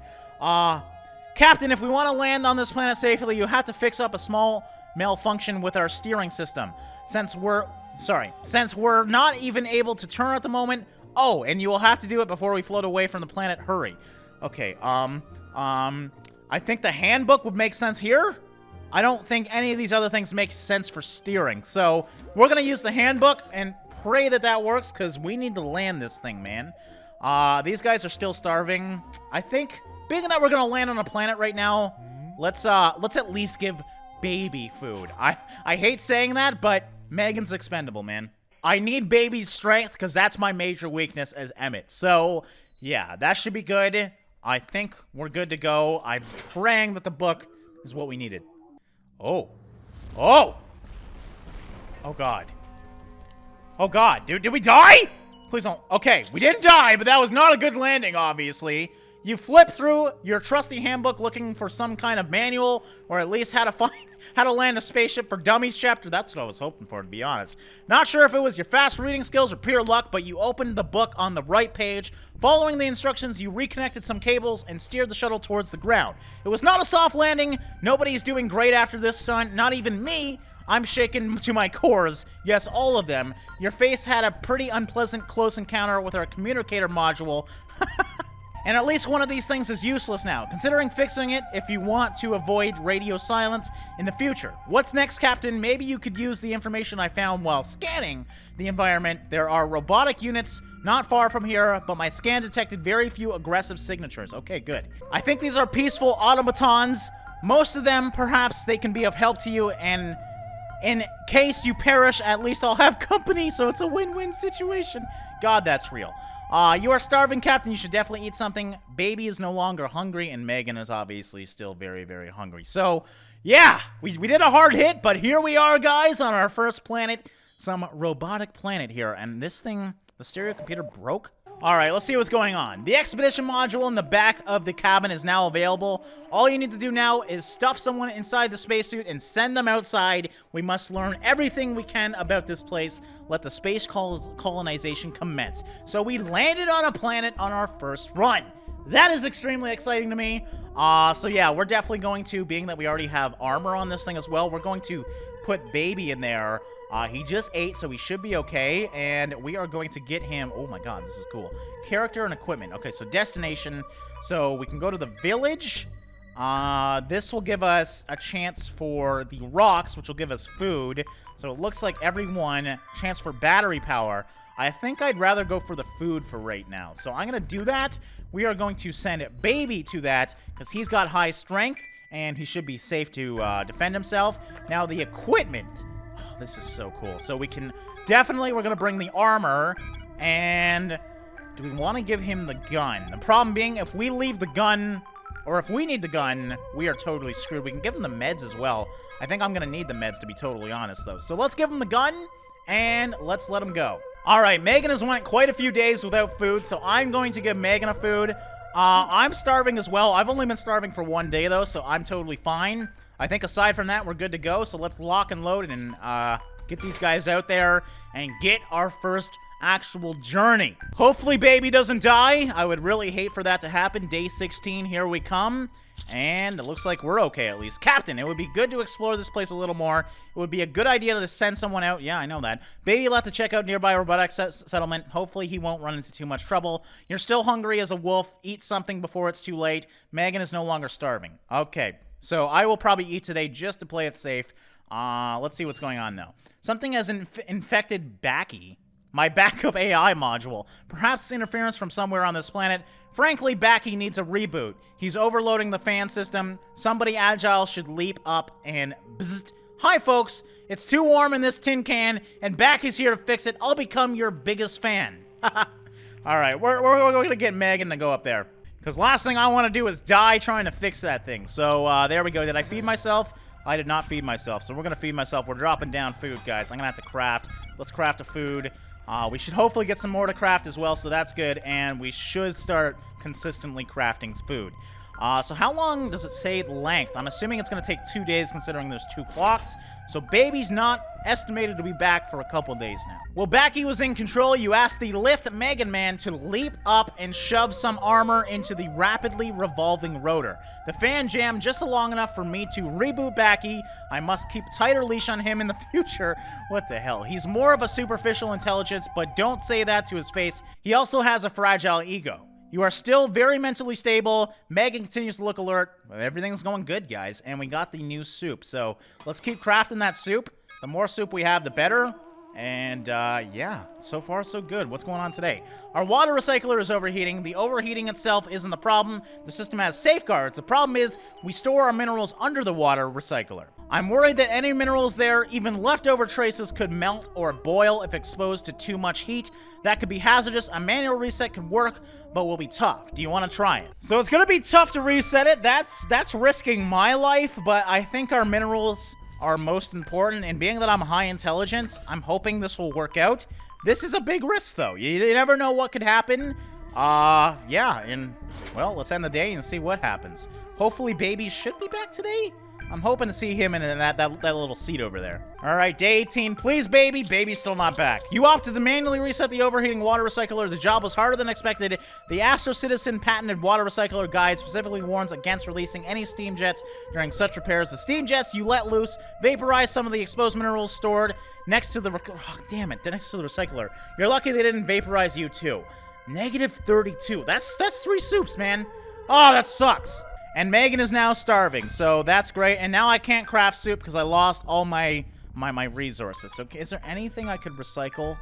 Captain, if we want to land on this planet safely, you have to fix up a small malfunction with our steering system. Since we're not even able to turn at the moment. Oh, and you will have to do it before we float away from the planet. Hurry. Okay, I think the handbook would make sense here. I don't think any of these other things make sense for steering. So we're going to use the handbook and pray that that works, because we need to land this thing, man. These guys are still starving. I think, being that we're going to land on a planet right now, let's at least give baby food. I hate saying that, but Megan's expendable, man. I need baby's strength, because that's my major weakness as Emmett. So, yeah, that should be good. I think we're good to go. I'm praying that the book is what we needed. Oh. Oh! Oh, God. Oh, God. Did we die? Please don't. Okay, we didn't die, but that was not a good landing, obviously. You flip through your trusty handbook looking for some kind of manual, or at least how to land a spaceship for dummies chapter. That's what I was hoping for, to be honest. Not sure if it was your fast reading skills or pure luck, but you opened the book on the right page. Following the instructions, you reconnected some cables and steered the shuttle towards the ground. It was not a soft landing. Nobody's doing great after this stunt, not even me. I'm shaken to my cores. Yes, all of them. Your face had a pretty unpleasant close encounter with our communicator module. And at least one of these things is useless now, considering fixing it if you want to avoid radio silence in the future. What's next, Captain? Maybe you could use the information I found while scanning the environment. There are robotic units not far from here, but my scan detected very few aggressive signatures. Okay, good. I think these are peaceful automatons. Most of them, perhaps, they can be of help to you, and in case you perish, at least I'll have company, so it's a win-win situation. God, that's real. You are starving, Captain. You should definitely eat something. Baby is no longer hungry, and Megan is obviously still very, very hungry. So, yeah, we did a hard hit, but here we are, guys, on our first planet. Some robotic planet here, and this thing, the stereo computer broke? All right, let's see what's going on. The expedition module in the back of the cabin is now available. All you need to do now is stuff someone inside the spacesuit and send them outside. We must learn everything we can about this place. Let the space colonization commence. So we landed on a planet on our first run. That is extremely exciting to me. So yeah, we're definitely going to, being that we already have armor on this thing as well, we're going to put Baby in there. He just ate, so he should be okay, and we are going to get him... Oh my god, this is cool. Character and equipment. Okay, so destination. So we can go to the village. This will give us a chance for the rocks, which will give us food. So it looks like everyone... Chance for battery power. I think I'd rather go for the food for right now. So I'm going to do that. We are going to send Baby to that, because he's got high strength, and he should be safe to defend himself. Now, the equipment... This is so cool. So we can definitely, we're going to bring the armor, and do we want to give him the gun? The problem being, if we leave the gun, or if we need the gun, we are totally screwed. We can give him the meds as well. I think I'm going to need the meds, to be totally honest, though. So let's give him the gun, and let's let him go. All right, Megan has went quite a few days without food, so I'm going to give Megan a food. I'm starving as well. I've only been starving for 1 day, though, so I'm totally fine. I think aside from that, we're good to go. So let's lock and load and get these guys out there and get our first actual journey. Hopefully Baby doesn't die. I would really hate for that to happen. Day 16, here we come. And it looks like we're okay, at least. Captain, it would be good to explore this place a little more. It would be a good idea to send someone out. Yeah, I know that. Baby will have to check out nearby robotic settlement. Hopefully he won't run into too much trouble. You're still hungry as a wolf. Eat something before it's too late. Megan is no longer starving. Okay. So I will probably eat today just to play it safe. Let's see what's going on, though. Something has infected Backy, my backup AI module. Perhaps interference from somewhere on this planet. Frankly, Backy needs a reboot. He's overloading the fan system. Somebody agile should leap up and bzzzt. Hi, folks. It's too warm in this tin can, and Backy's here to fix it. I'll become your biggest fan. All right, we're going to get Megan to go up there. Because last thing I want to do is die trying to fix that thing. So, there we go. Did I feed myself? I did not feed myself. So we're going to feed myself. We're dropping down food, guys. I'm going to have to craft. Let's craft a food. We should hopefully get some more to craft as well, so that's good. And we should start consistently crafting food. So how long does it say length? I'm assuming it's going to take 2 days considering there's 2 clocks. So Baby's not estimated to be back for a couple days now. Well, Backy was in control. You asked the Lift Megan Man to leap up and shove some armor into the rapidly revolving rotor. The fan jammed just long enough for me to reboot Backy. I must keep a tighter leash on him in the future. What the hell? He's more of a superficial intelligence, but don't say that to his face. He also has a fragile ego. You are still very mentally stable. Megan continues to look alert. Everything's going good, guys. And we got the new soup. So let's keep crafting that soup. The more soup we have, the better. And, yeah, so far so good. What's going on today? Our water recycler is overheating. The overheating itself isn't the problem. The system has safeguards. The problem is we store our minerals under the water recycler. I'm worried that any minerals there, even leftover traces, could melt or boil if exposed to too much heat. That could be hazardous. A manual reset could work, but will be tough. Do you want to try it? So it's going to be tough to reset it. That's risking my life, but I think our minerals are most important, and being that I'm high intelligence, I'm hoping this will work out. This is a big risk, though. You never know what could happen. Yeah, and, well, let's end the day and see what happens. Hopefully Baby should be back today. I'm hoping to see him in that little seat over there. All right, day 18. Please, Baby. Baby's still not back. You opted to manually reset the overheating water recycler. The job was harder than expected. The Astro Citizen patented water recycler guide specifically warns against releasing any steam jets during such repairs. The steam jets you let loose vaporize some of the exposed minerals stored next to the... Oh, damn it. Next to the recycler. You're lucky they didn't vaporize you, too. -32. That's 3 soups, man. Oh, that sucks. And Megan is now starving, so that's great. And now I can't craft soup because I lost all my resources. So is there anything I could recycle?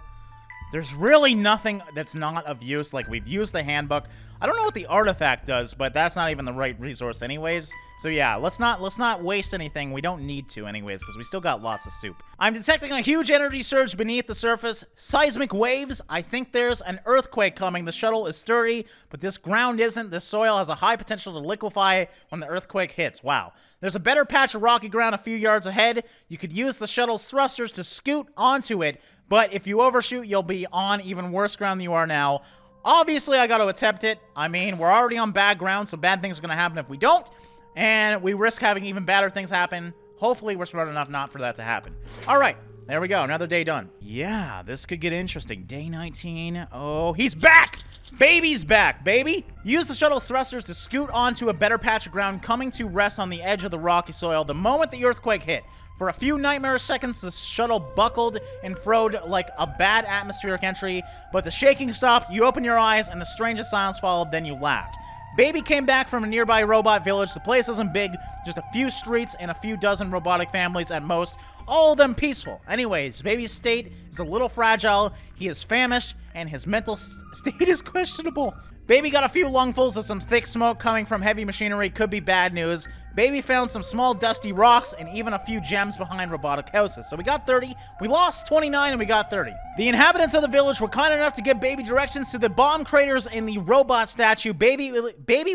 There's really nothing that's not of use. Like, we've used the handbook. I don't know what the artifact does, but that's not even the right resource anyways. So yeah, let's not waste anything. We don't need to anyways, because we still got lots of soup. I'm detecting a huge energy surge beneath the surface. Seismic waves. I think there's an earthquake coming. The shuttle is sturdy, but this ground isn't. This soil has a high potential to liquefy when the earthquake hits. Wow. There's a better patch of rocky ground a few yards ahead. You could use the shuttle's thrusters to scoot onto it, but if you overshoot, you'll be on even worse ground than you are now. Obviously, I got to attempt it. I mean, we're already on bad ground, so bad things are going to happen if we don't. And we risk having even badder things happen. Hopefully, we're smart enough not for that to happen. All right. There we go. Another day done. Yeah, this could get interesting. Day 19. Oh, he's back! Baby's back, baby! Use the shuttle's thrusters to scoot onto a better patch of ground, coming to rest on the edge of the rocky soil the moment the earthquake hit. For a few nightmare seconds, the shuttle buckled and froed like a bad atmospheric entry, but the shaking stopped, you opened your eyes, and the strangest silence followed, then you laughed. Baby came back from a nearby robot village. The place isn't big, just a few streets and a few dozen robotic families at most, all of them peaceful. Anyways, Baby's state is a little fragile, he is famished, and his mental state is questionable. Baby got a few lungfuls of some thick smoke coming from heavy machinery, could be bad news. Baby found some small dusty rocks and even a few gems behind robotic houses. So we got 30, we lost 29, and we got 30. The inhabitants of the village were kind enough to give Baby directions to the bomb craters in the robot statue. Baby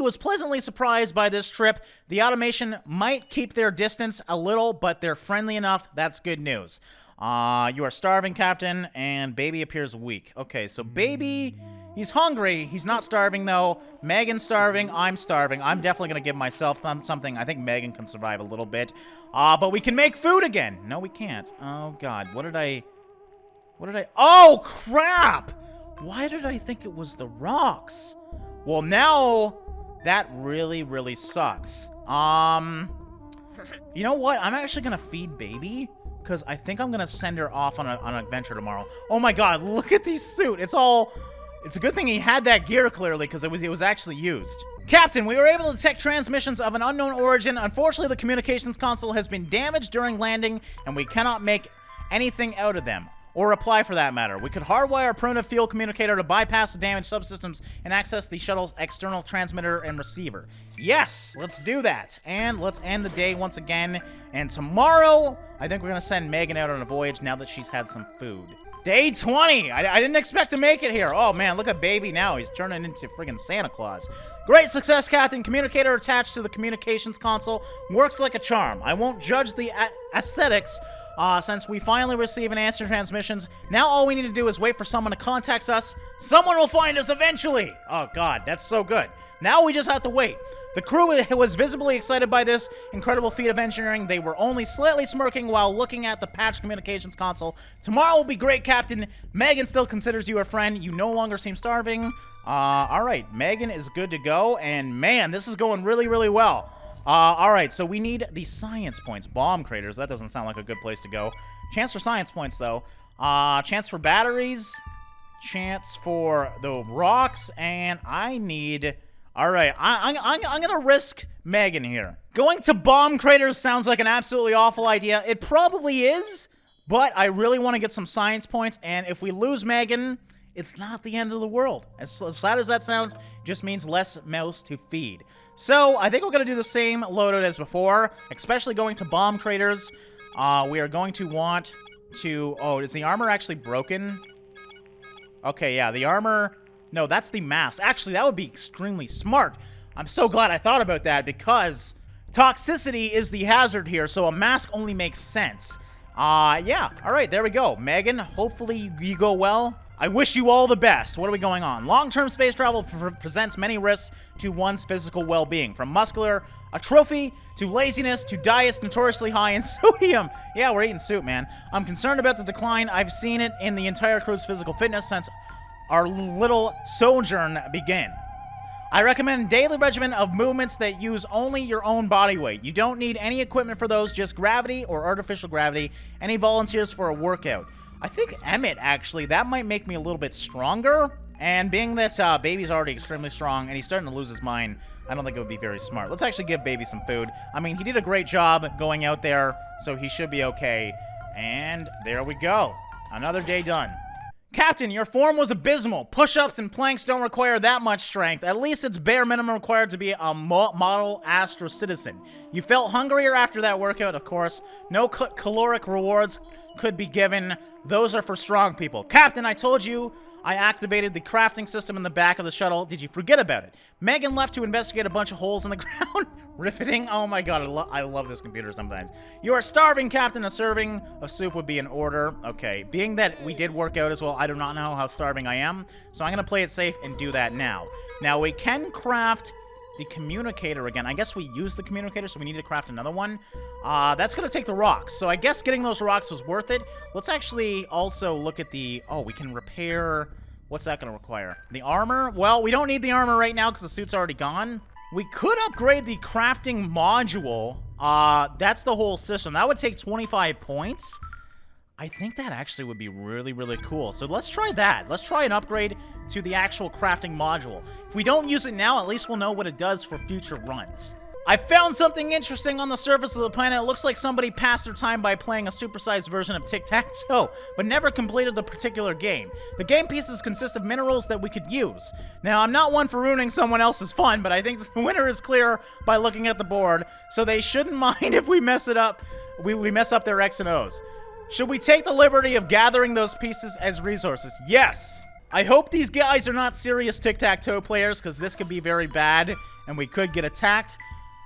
was pleasantly surprised by this trip. The automation might keep their distance a little, but they're friendly enough. That's good news. You are starving, Captain, and Baby appears weak. Okay, so Baby... He's hungry. He's not starving, though. Megan's starving. I'm starving. I'm definitely going to give myself something. I think Megan can survive a little bit. But we can make food again. No, we can't. Oh, God. What did I... Oh, crap! Why did I think it was the rocks? Well, now... That really, really sucks. You know what? I'm actually going to feed Baby. Because I think I'm going to send her off on an adventure tomorrow. Oh, my God. Look at these suit. It's all... It's a good thing he had that gear, clearly, because it was actually used. Captain, we were able to detect transmissions of an unknown origin. Unfortunately, the communications console has been damaged during landing, and we cannot make anything out of them. Or reply, for that matter. We could hardwire a primitive field communicator to bypass the damaged subsystems and access the shuttle's external transmitter and receiver. Yes, let's do that. And let's end the day once again. And tomorrow, I think we're going to send Megan out on a voyage now that she's had some food. Day 20! I didn't expect to make it here. Oh, man, look at Baby now. He's turning into friggin' Santa Claus. Great success, Captain. Communicator attached to the communications console. Works like a charm. I won't judge the aesthetics, since we finally receive an answer transmissions. Now all we need to do is wait for someone to contact us. Someone will find us eventually! Oh, God, that's so good. Now we just have to wait. The crew was visibly excited by this incredible feat of engineering. They were only slightly smirking while looking at the patch communications console. Tomorrow will be great, Captain. Megan still considers you a friend. You no longer seem starving. Alright, Megan is good to go. And man, this is going really, really well. Alright, so we need the science points. Bomb craters, that doesn't sound like a good place to go. Chance for science points, though. Chance for batteries. chance for the rocks, and I need... All right, I'm gonna risk Megan here. Going to bomb craters sounds like an absolutely awful idea. It probably is, but I really want to get some science points, and if we lose Megan, it's not the end of the world. As sad as that sounds, it just means less mouths to feed. So, I think we're gonna do the same loadout as before, especially going to bomb craters. We are going to want to... Oh, is the armor actually broken? Okay, yeah, the armor... No, that's the mask. Actually, that would be extremely smart. I'm so glad I thought about that because toxicity is the hazard here, so a mask only makes sense. Yeah. All right, there we go. Megan, hopefully you go well. I wish you all the best. What are we going on? Long-term space travel presents many risks to one's physical well-being, from muscular atrophy to laziness to diets notoriously high in sodium. Yeah, we're eating soup, man. I'm concerned about the decline. I've seen it in the entire crew's physical fitness since our little sojourn began. I recommend a daily regimen of movements that use only your own body weight. You don't need any equipment for those, just gravity or artificial gravity. Any volunteers for a workout? I think Emmett, actually, that might make me a little bit stronger. And being that Baby's already extremely strong and he's starting to lose his mind, I don't think it would be very smart. Let's actually give Baby some food. I mean, he did a great job going out there, so he should be okay. And there we go. Another day done. Captain, your form was abysmal. Push-ups and planks don't require that much strength. At least it's bare minimum required to be a model astro citizen. You felt hungrier after that workout, of course. No caloric rewards could be given. Those are for strong people. Captain, I told you I activated the crafting system in the back of the shuttle. Did you forget about it? Megan left to investigate a bunch of holes in the ground. Riveting. Oh my god, I love this computer sometimes. You are starving, Captain. A serving of soup would be in order. Okay, being that we did work out as well, I do not know how starving I am. So I'm going to play it safe and do that now. Now, we can craft the communicator again. I guess we used the communicator, so we need to craft another one. That's going to take the rocks. So I guess getting those rocks was worth it. Let's actually also look at the... Oh, we can repair... What's that going to require? The armor? Well, we don't need the armor right now because the suit's already gone. We could upgrade the crafting module. That's the whole system. That would take 25 points. I think that actually would be really, really cool. So let's try that. Let's try an upgrade to the actual crafting module. If we don't use it now, at least we'll know what it does for future runs. I found something interesting on the surface of the planet. It looks like somebody passed their time by playing a supersized version of Tic-Tac-Toe, but never completed the particular game. The game pieces consist of minerals that we could use. Now, I'm not one for ruining someone else's fun, but I think the winner is clear by looking at the board, so they shouldn't mind if we mess it up. We mess up their X and O's. Should we take the liberty of gathering those pieces as resources? Yes! I hope these guys are not serious Tic-Tac-Toe players, because this could be very bad, and we could get attacked.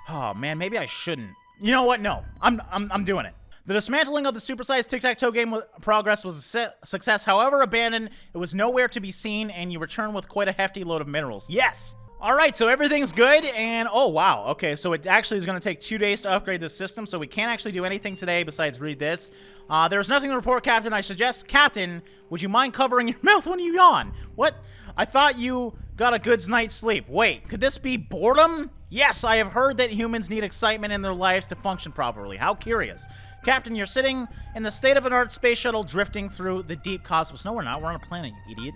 Oh, man, maybe I shouldn't. You know what? No. I'm doing it. The dismantling of the supersized Tic-Tac-Toe game progress was a success. However abandoned, it was nowhere to be seen, and you return with quite a hefty load of minerals. Yes! Alright, so everything's good, and oh, wow. Okay, so it actually is going to take 2 days to upgrade this system, so we can't actually do anything today besides read this. There's nothing to report, Captain. I suggest, Captain, would you mind covering your mouth when you yawn? What? I thought you got a good night's sleep. Wait, could this be boredom? Yes, I have heard that humans need excitement in their lives to function properly. How curious. Captain, you're sitting in the state-of-an-art space shuttle drifting through the deep cosmos. No, we're not. We're on a planet, you idiot.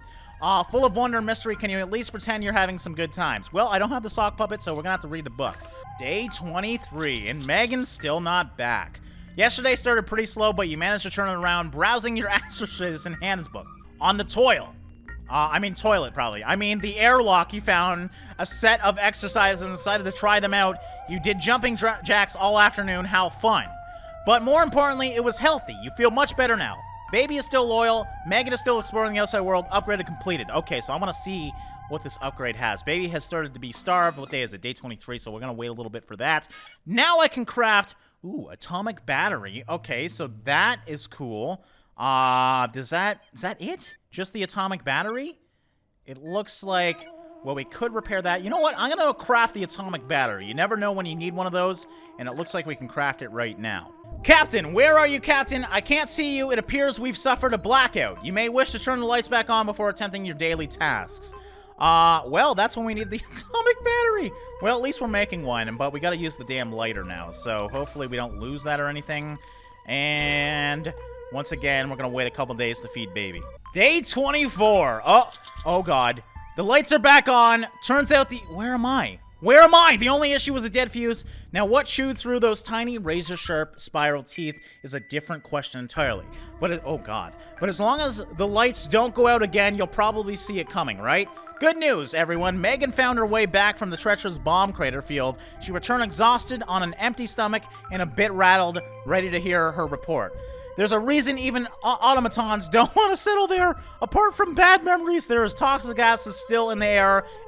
Full of wonder and mystery. Can you at least pretend you're having some good times? Well, I don't have the sock puppet, so we're gonna have to read the book. Day 23, and Megan's still not back. Yesterday started pretty slow, but you managed to turn it around browsing your Astrocitizen handbook. On the toilet, probably. I mean, the airlock, you found a set of exercises and decided to try them out. You did jumping jacks all afternoon. How fun. But more importantly, it was healthy. You feel much better now. Baby is still loyal. Megan is still exploring the outside world. Upgraded completed. Okay, so I want to see what this upgrade has. Baby has started to be starved. What day is it? Day 23, so we're going to wait a little bit for that. Now I can craft... Ooh, atomic battery. Okay, so that is cool. Is that it? Just the atomic battery? It looks like, well, we could repair that. You know what? I'm going to craft the atomic battery. You never know when you need one of those, and it looks like we can craft it right now. Captain, where are you, Captain? I can't see you. It appears we've suffered a blackout. You may wish to turn the lights back on before attempting your daily tasks. Well, that's when we need the atomic battery. Well, at least we're making one, but we gotta use the damn lighter now, so hopefully we don't lose that or anything. And Once again, we're gonna wait a couple days to feed baby. Day 24. Oh God. The lights are back on. Turns out where am I? Where am I? The only issue was a dead fuse. Now, what chewed through those tiny razor-sharp spiral teeth is a different question entirely. Oh God. But as long as the lights don't go out again, you'll probably see it coming, right? Good news, everyone. Megan found her way back from the treacherous bomb crater field. She returned exhausted, on an empty stomach, and a bit rattled, ready to hear her report. There's a reason even automatons don't want to settle there. Apart from bad memories, there is toxic gases still in the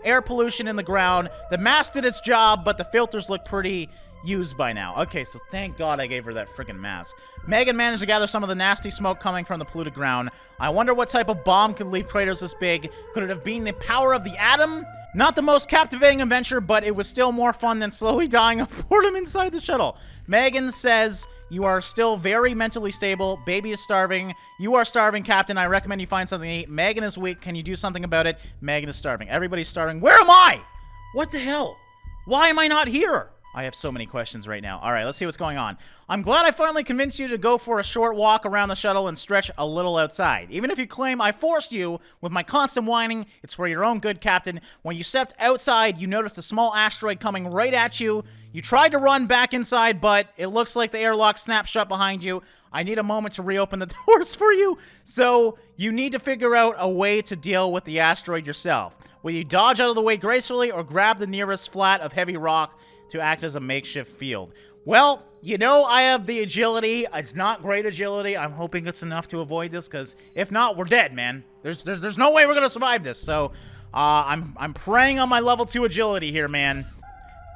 air pollution in the ground. The mask did its job, but the filters look pretty used by now. Okay, so thank God I gave her that freaking mask. Megan managed to gather some of the nasty smoke coming from the polluted ground. I wonder what type of bomb could leave craters this big. Could it have been the power of the atom? Not the most captivating adventure, but it was still more fun than slowly dying of boredom inside the shuttle. Megan says, you are still very mentally stable. Baby is starving. You are starving, Captain. I recommend you find something to eat. Megan is weak. Can you do something about it? Megan is starving. Everybody's starving. Where am I? What the hell? Why am I not here? I have so many questions right now. All right, let's see what's going on. I'm glad I finally convinced you to go for a short walk around the shuttle and stretch a little outside. Even if you claim I forced you with my constant whining, it's for your own good, Captain. When you stepped outside, you noticed a small asteroid coming right at you. You tried to run back inside, but it looks like the airlock snapped shut behind you. I need a moment to reopen the doors for you. So you need to figure out a way to deal with the asteroid yourself. Will you dodge out of the way gracefully or grab the nearest flat of heavy rock to act as a makeshift field? Well, you know I have the agility. It's not great agility. I'm hoping it's enough to avoid this, because if not, we're dead, man. There's no way we're gonna survive this. So I'm preying on my level 2 agility here, man.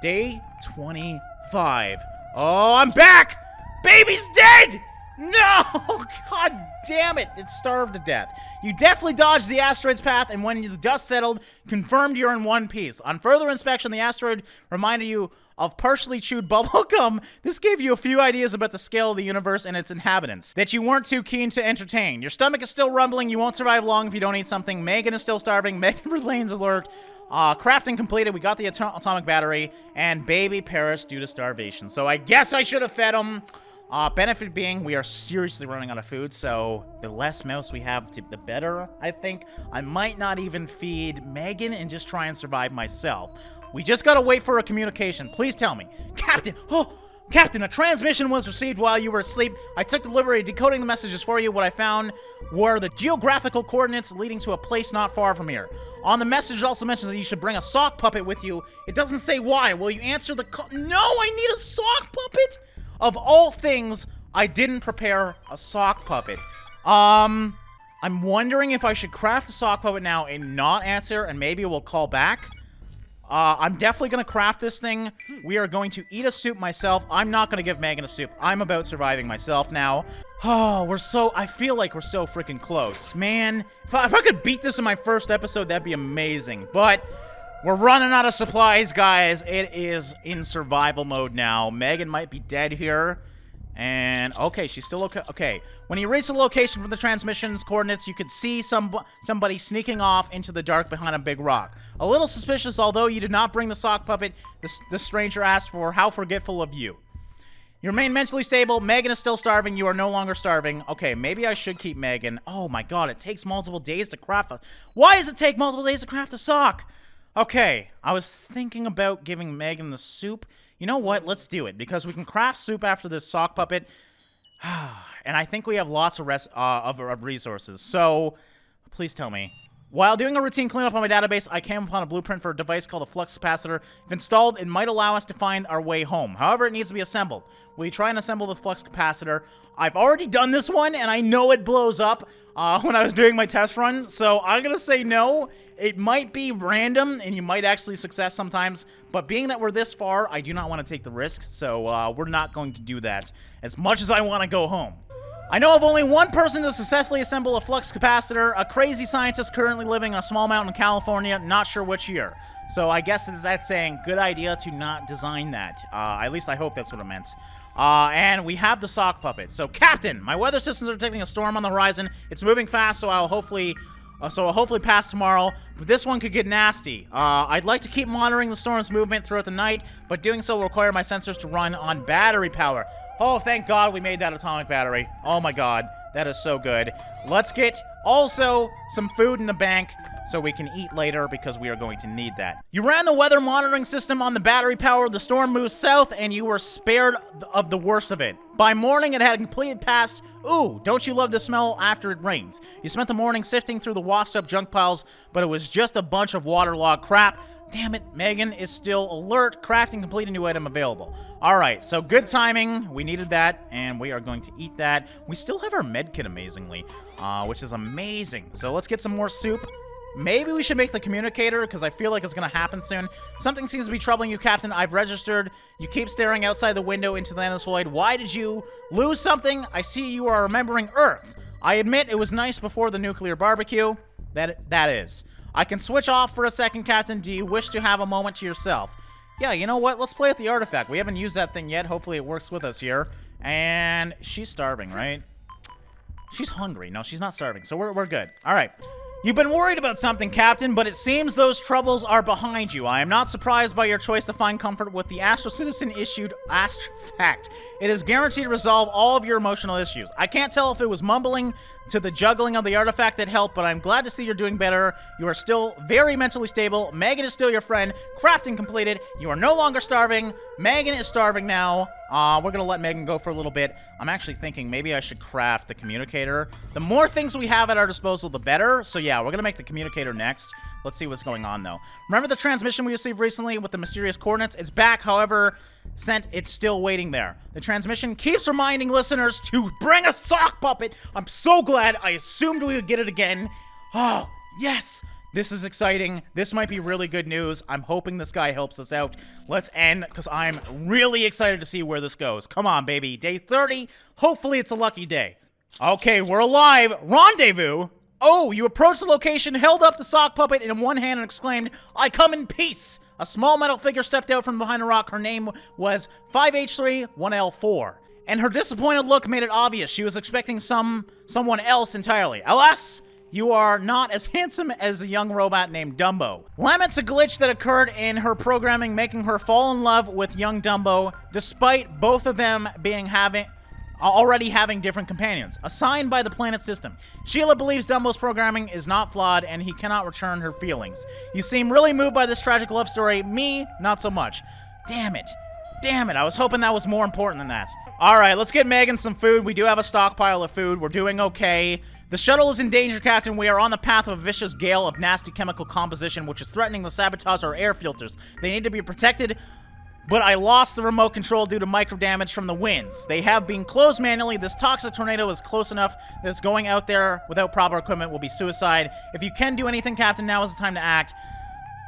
Day 25. Oh, I'm back! Baby's dead! No! God damn it. It starved to death. You definitely dodged the asteroid's path, and when the dust settled, confirmed you're in one piece. On further inspection, the asteroid reminded you of partially chewed bubblegum. This gave you a few ideas about the scale of the universe and its inhabitants that you weren't too keen to entertain. Your stomach is still rumbling. You won't survive long if you don't eat something. Megan is still starving. Megan remains alert. Crafting completed. We got the atomic battery, and baby perished due to starvation. So I guess I should have fed him. Benefit being, we are seriously running out of food, so the less mouse we have, the better, I think. I might not even feed Megan and just try and survive myself. We just gotta wait for a communication. Please tell me. Captain! Oh! Captain, a transmission was received while you were asleep. I took the liberty of decoding the messages for you. What I found were the geographical coordinates leading to a place not far from here. On the message, it also mentions that you should bring a sock puppet with you. It doesn't say why. Will you answer the call? No, I need a sock puppet? Of all things, I didn't prepare a sock puppet. I'm wondering if I should craft a sock puppet now and not answer, and maybe we'll call back. I'm definitely gonna craft this thing. We are going to eat a soup myself. I'm not gonna give Megan a soup. I'm about surviving myself now. Oh, I feel like we're so freaking close. Man, if I could beat this in my first episode, that'd be amazing. But we're running out of supplies, guys. It is in survival mode now. Megan might be dead here. And, okay, she's still okay. Okay, when you reach the location from the transmission's coordinates, you could see somebody sneaking off into the dark behind a big rock. A little suspicious, although you did not bring the sock puppet the stranger asked for. How forgetful of you. You remain mentally stable. Megan is still starving. You are no longer starving. Okay, maybe I should keep Megan. Oh my god, it takes multiple days to craft a... Why does it take multiple days to craft a sock? Okay, I was thinking about giving Megan the soup. You know what? Let's do it, because we can craft soup after this sock puppet. And I think we have lots of resources. So, please tell me. While doing a routine cleanup on my database, I came upon a blueprint for a device called a flux capacitor. If installed, it might allow us to find our way home. However, it needs to be assembled. Will you try and assemble the flux capacitor? I've already done this one, and I know it blows up when I was doing my test run. So, I'm going to say no. It might be random, and you might actually success sometimes, but being that we're this far, I do not want to take the risk, so we're not going to do that, as much as I want to go home. I know of only one person to successfully assemble a flux capacitor, a crazy scientist currently living on a small mountain in California, not sure which year. So I guess that's saying, good idea to not design that. At least I hope that's what it meant. And we have the sock puppet. So, Captain, my weather systems are detecting a storm on the horizon. It's moving fast, so I'll hopefully pass tomorrow, but this one could get nasty. I'd like to keep monitoring the storm's movement throughout the night, but doing so will require my sensors to run on battery power. Oh, thank God we made that atomic battery. Oh my God, that is so good. Let's get also some food in the bank so we can eat later because we are going to need that. You ran the weather monitoring system on the battery power. The storm moved south and you were spared of the worst of it. By morning, it had completed past. Ooh, don't you love the smell after it rains? You spent the morning sifting through the washed up junk piles, but it was just a bunch of waterlogged crap. Damn it, Megan is still alert. Crafting complete, a new item available. Alright, so good timing. We needed that, and we are going to eat that. We still have our medkit, amazingly, which is amazing. So let's get some more soup. Maybe we should make the communicator, because I feel like it's going to happen soon. Something seems to be troubling you, Captain. I've registered. You keep staring outside the window into the endless void. Why did you lose something? I see you are remembering Earth. I admit it was nice before the nuclear barbecue. That is. I can switch off for a second, Captain. Do you wish to have a moment to yourself? Yeah, you know what? Let's play with the artifact. We haven't used that thing yet. Hopefully it works with us here. And she's starving, right? She's hungry. No, she's not starving, so we're good. All right. You've been worried about something, Captain, but it seems those troubles are behind you. I am not surprised by your choice to find comfort with the Astro Citizen-issued artifact. It is guaranteed to resolve all of your emotional issues. I can't tell if it was mumbling to the juggling of the artifact that helped, but I'm glad to see you're doing better. You are still very mentally stable. Megan is still your friend. Crafting completed. You are no longer starving. Megan is starving now. We're going to let Megan go for a little bit. I'm actually thinking maybe I should craft the communicator. The more things we have at our disposal, the better. So yeah, we're going to make the communicator next. Let's see what's going on, though. Remember the transmission we received recently with the mysterious coordinates? It's back, however, it's still waiting there. The transmission keeps reminding listeners to bring a sock puppet. I'm so glad. I assumed we would get it again. Oh, yes. This is exciting. This might be really good news. I'm hoping this guy helps us out. Let's end, because I'm really excited to see where this goes. Come on, baby. Day 30. Hopefully it's a lucky day. Okay, we're alive. Rendezvous. Oh, you approached the location, held up the sock puppet in one hand, and exclaimed, "I come in peace." A small metal figure stepped out from behind a rock. Her name was 5H3-1L4. And her disappointed look made it obvious she was expecting someone else entirely. Alas, you are not as handsome as a young robot named Dumbo. Laments a glitch that occurred in her programming, making her fall in love with young Dumbo, despite both of them already having different companions, assigned by the planet system. Sheila believes Dumbo's programming is not flawed, and he cannot return her feelings. You seem really moved by this tragic love story. Me, not so much. Damn it. Damn it, I was hoping that was more important than that. Alright, let's get Megan some food. We do have a stockpile of food. We're doing okay. The shuttle is in danger, Captain. We are on the path of a vicious gale of nasty chemical composition, which is threatening to sabotage our air filters. They need to be protected, but I lost the remote control due to micro damage from the winds. They have been closed manually. This toxic tornado is close enough that it's going out there without proper equipment will be suicide. If you can do anything, Captain, now is the time to act.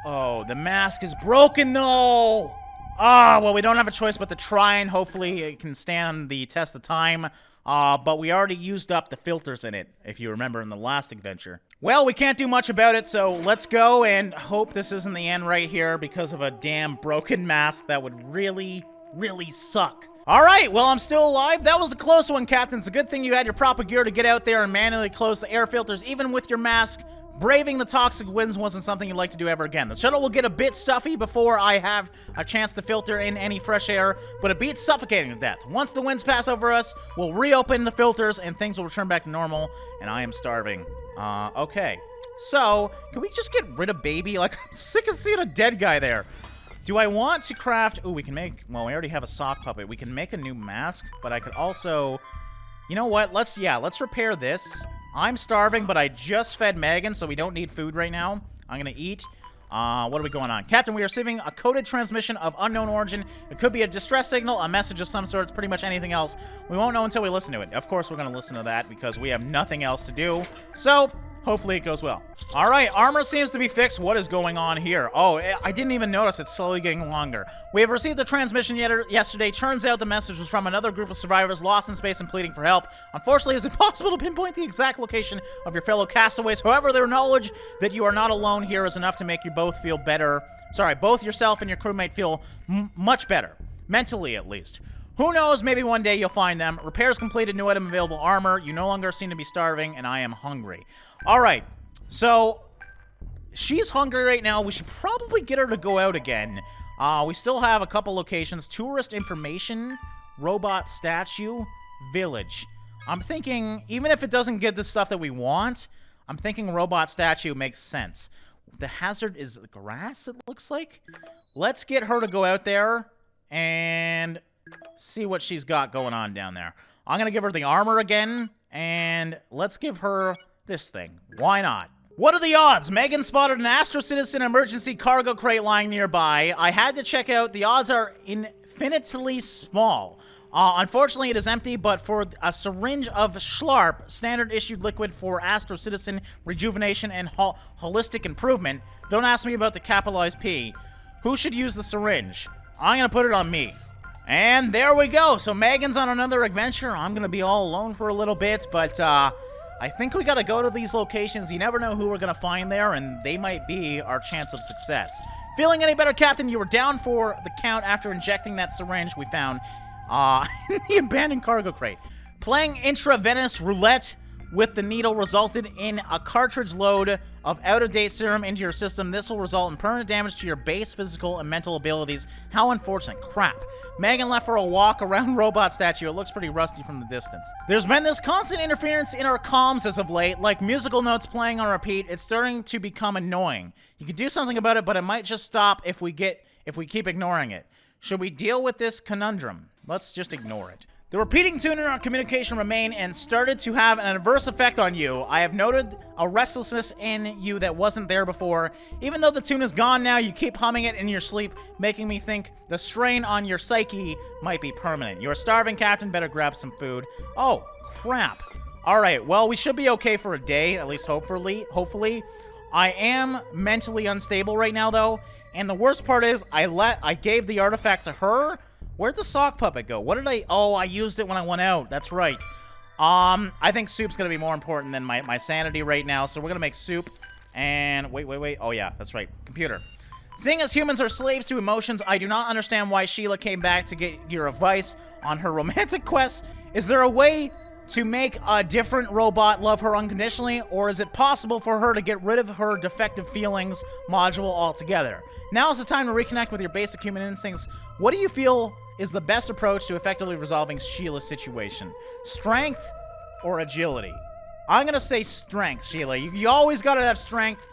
Oh, the mask is broken, though. Ah, well, we don't have a choice but to try, and hopefully it can stand the test of time. But we already used up the filters in it, if you remember in the last adventure. Well, we can't do much about it, so let's go and hope this isn't the end right here because of a damn broken mask. That would really, really suck. Alright, well, I'm still alive. That was a close one, Captain. It's a good thing you had your proper gear to get out there and manually close the air filters, even with your mask. Braving the toxic winds wasn't something you'd like to do ever again. The shuttle will get a bit stuffy before I have a chance to filter in any fresh air, but it beats suffocating to death. Once the winds pass over us, we'll reopen the filters and things will return back to normal, and I am starving. Okay. So, can we just get rid of Baby? Like, I'm sick of seeing a dead guy there. Do I want to craft... Ooh, we can make... Well, we already have a sock puppet. We can make a new mask, but I could also... You know what? Let's repair this. I'm starving, but I just fed Megan, so we don't need food right now. I'm gonna eat. What are we going on? Captain, we are receiving a coded transmission of unknown origin. It could be a distress signal, a message of some sort. It's pretty much anything else. We won't know until we listen to it. Of course, we're gonna listen to that because we have nothing else to do. So... hopefully it goes well. All right, armor seems to be fixed. What is going on here? Oh, I didn't even notice. It's slowly getting longer. We have received the transmission yesterday. Turns out the message was from another group of survivors lost in space and pleading for help. Unfortunately, it's impossible to pinpoint the exact location of your fellow castaways. However, their knowledge that you are not alone here is enough to make you both feel better. Sorry, both yourself and your crewmate feel much better. Mentally, at least. Who knows, maybe one day you'll find them. Repairs completed, new item available, armor. You no longer seem to be starving, and I am hungry. Alright, so she's hungry right now. We should probably get her to go out again. We still have a couple locations. Tourist information. robot statue village. I'm thinking, even if it doesn't get the stuff that we want, I'm thinking robot statue makes sense. The hazard is grass, it looks like. Let's get her to go out there and see what she's got going on down there. I'm going to give her the armor again, and let's give her this thing. Why not? What are the odds? Megan spotted an Astro Citizen emergency cargo crate lying nearby. I had to check out. The odds are infinitely small. Unfortunately, it is empty, but for a syringe of Schlarp, standard issued liquid for Astro Citizen rejuvenation and holistic improvement. Don't ask me about the capitalized P. Who should use the syringe? I'm going to put it on me. And there we go. So Megan's on another adventure. I'm going to be all alone for a little bit, but I think we got to go to these locations. You never know who we're going to find there, and they might be our chance of success. Feeling any better, Captain? You were down for the count after injecting that syringe we found in the abandoned cargo crate. Playing intravenous roulette with the needle resulted in a cartridge load of out-of-date serum into your system. This will result in permanent damage to your base physical and mental abilities. How unfortunate. Crap. Megan left for a walk around robot statue. It looks pretty rusty from the distance. There's been this constant interference in our comms as of late, like musical notes playing on repeat. It's starting to become annoying. You could do something about it, but it might just stop if we keep ignoring it. Should we deal with this conundrum? Let's just ignore it. The repeating tune in our communication remained and started to have an adverse effect on you. I have noted a restlessness in you that wasn't there before. Even though the tune is gone now, you keep humming it in your sleep, making me think the strain on your psyche might be permanent. You're starving, Captain. Better grab some food. Oh, crap. All right, well, we should be okay for a day, at least hopefully. I am mentally unstable right now, though, and the worst part is I gave the artifact to her. Where'd the sock puppet go? What did oh, I used it when I went out. That's right. I think soup's gonna be more important than my sanity right now, so we're gonna make soup. And wait. Oh yeah, that's right. Computer. Seeing as humans are slaves to emotions, I do not understand why Sheila came back to get your advice on her romantic quest. Is there a way to make a different robot love her unconditionally, or is it possible for her to get rid of her defective feelings module altogether? Now is the time to reconnect with your basic human instincts. What do you feel is the best approach to effectively resolving Sheila's situation? Strength or agility? I'm gonna say strength, Sheila. You always gotta have strength,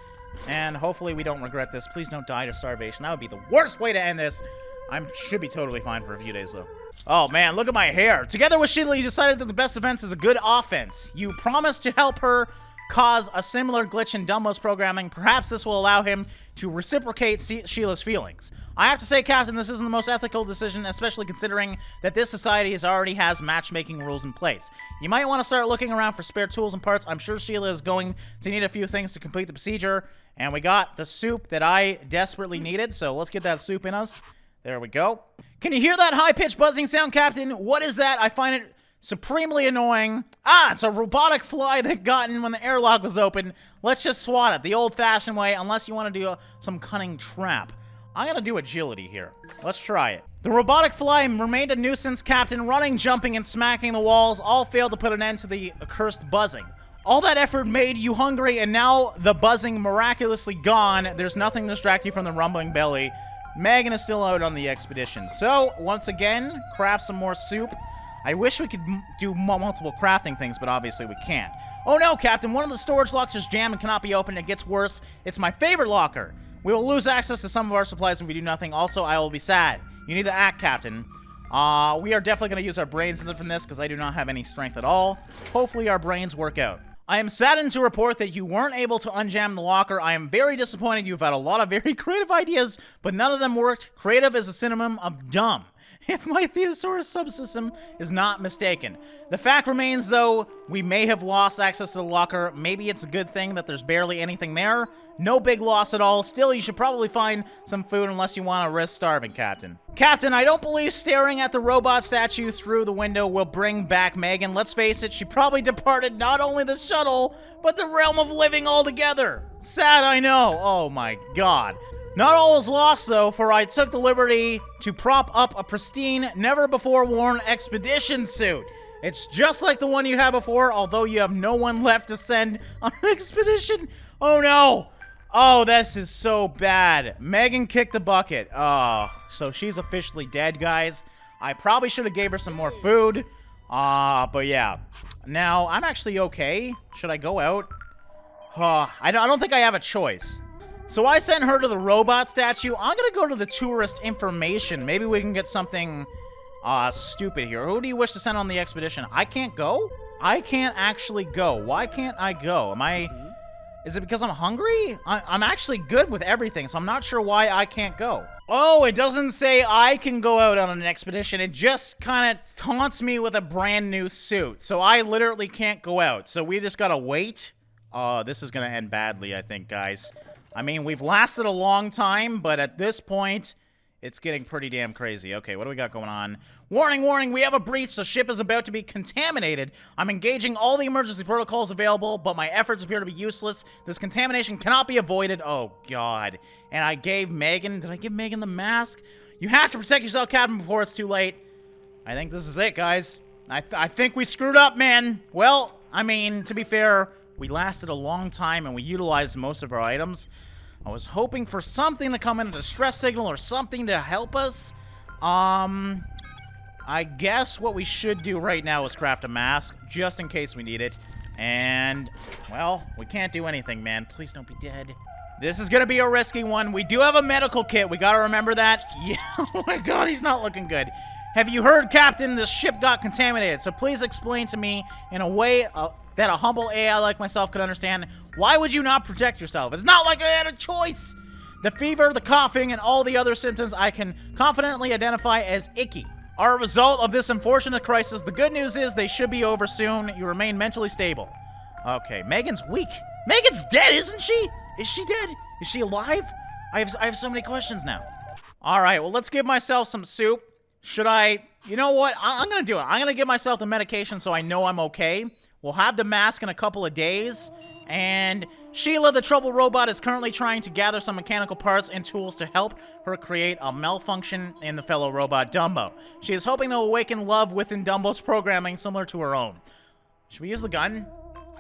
and hopefully we don't regret this. Please don't die to starvation. That would be the worst way to end this. I should be totally fine for a few days, though. Oh, man, look at my hair. Together with Sheila, you decided that the best defense is a good offense. You promised to help her cause a similar glitch in Dumbo's programming. Perhaps this will allow him to reciprocate Sheila's feelings. I have to say, Captain, this isn't the most ethical decision, especially considering that this society already has matchmaking rules in place. You might want to start looking around for spare tools and parts. I'm sure Sheila is going to need a few things to complete the procedure. And we got the soup that I desperately needed, so let's get that soup in us. There we go. Can you hear that high-pitched buzzing sound, Captain? What is that? I find it supremely annoying. Ah, it's a robotic fly that got in when the airlock was open. Let's just swat it the old-fashioned way, unless you want to do some cunning trap. I'm gonna do agility here. Let's try it. The robotic fly remained a nuisance, Captain. Running, jumping, and smacking the walls all failed to put an end to the accursed buzzing. All that effort made you hungry, and now the buzzing miraculously gone. There's nothing to distract you from the rumbling belly. Megan is still out on the expedition. So, once again, craft some more soup. I wish we could do multiple crafting things, but obviously we can't. Oh no, Captain, one of the storage locks is jammed and cannot be opened. It gets worse. It's my favorite locker. We will lose access to some of our supplies if we do nothing. Also, I will be sad. You need to act, Captain. We are definitely going to use our brains from this because I do not have any strength at all. Hopefully our brains work out. I am saddened to report that you weren't able to unjam the locker. I am very disappointed. You've had a lot of very creative ideas, but none of them worked. Creative is a synonym of dumb, if my Theosaurus subsystem is not mistaken. The fact remains, though, we may have lost access to the locker. Maybe it's a good thing that there's barely anything there. No big loss at all. Still, you should probably find some food unless you want to risk starving, Captain. Captain, I don't believe staring at the robot statue through the window will bring back Megan. Let's face it, she probably departed not only the shuttle, but the realm of living altogether. Sad, I know. Oh my god. Not all is lost, though, for I took the liberty to prop up a pristine, never-before-worn expedition suit. It's just like the one you had before, although you have no one left to send on an expedition. Oh, no. Oh, this is so bad. Megan kicked the bucket. Oh, so she's officially dead, guys. I probably should have gave her some more food. But yeah. Now, I'm actually okay. Should I go out? I don't think I have a choice. So I sent her to the robot statue. I'm gonna go to the tourist information. Maybe we can get something, stupid here. Who do you wish to send on the expedition? I can't go? I can't actually go. Why can't I go? Is it because I'm hungry? I'm actually good with everything, so I'm not sure why I can't go. Oh, it doesn't say I can go out on an expedition. It just kind of taunts me with a brand new suit. So I literally can't go out. So we just gotta wait. This is gonna end badly, I think, guys. I mean, we've lasted a long time, but at this point, it's getting pretty damn crazy. Okay, what do we got going on? Warning, warning, we have a breach. The ship is about to be contaminated. I'm engaging all the emergency protocols available, but my efforts appear to be useless. This contamination cannot be avoided. Oh, God. And I gave Megan... Did I give Megan the mask? You have to protect yourself, Captain, before it's too late. I think this is it, guys. I think we screwed up, man. Well, I mean, to be fair, we lasted a long time and we utilized most of our items. I was hoping for something to come in, a distress signal or something to help us. I guess what we should do right now is craft a mask, just in case we need it. And, well, we can't do anything, man. Please don't be dead. This is gonna be a risky one. We do have a medical kit. We gotta remember that. Yeah, oh my God, he's not looking good. Have you heard, Captain? This ship got contaminated, so please explain to me in a way that a humble AI like myself could understand. Why would you not protect yourself? It's not like I had a choice. The fever, the coughing, and all the other symptoms I can confidently identify as icky are a result of this unfortunate crisis. The good news is they should be over soon. You remain mentally stable. Okay, Megan's weak. Megan's dead, isn't she? Is she dead? Is she alive? I have so many questions now. All right, well, let's give myself some soup. Should I... You know what? I'm going to do it. I'm going to give myself the medication so I know I'm okay. We'll have the mask in a couple of days. And Sheila, the trouble robot, is currently trying to gather some mechanical parts and tools to help her create a malfunction in the fellow robot Dumbo. She is hoping to awaken love within Dumbo's programming similar to her own. Should we use the gun?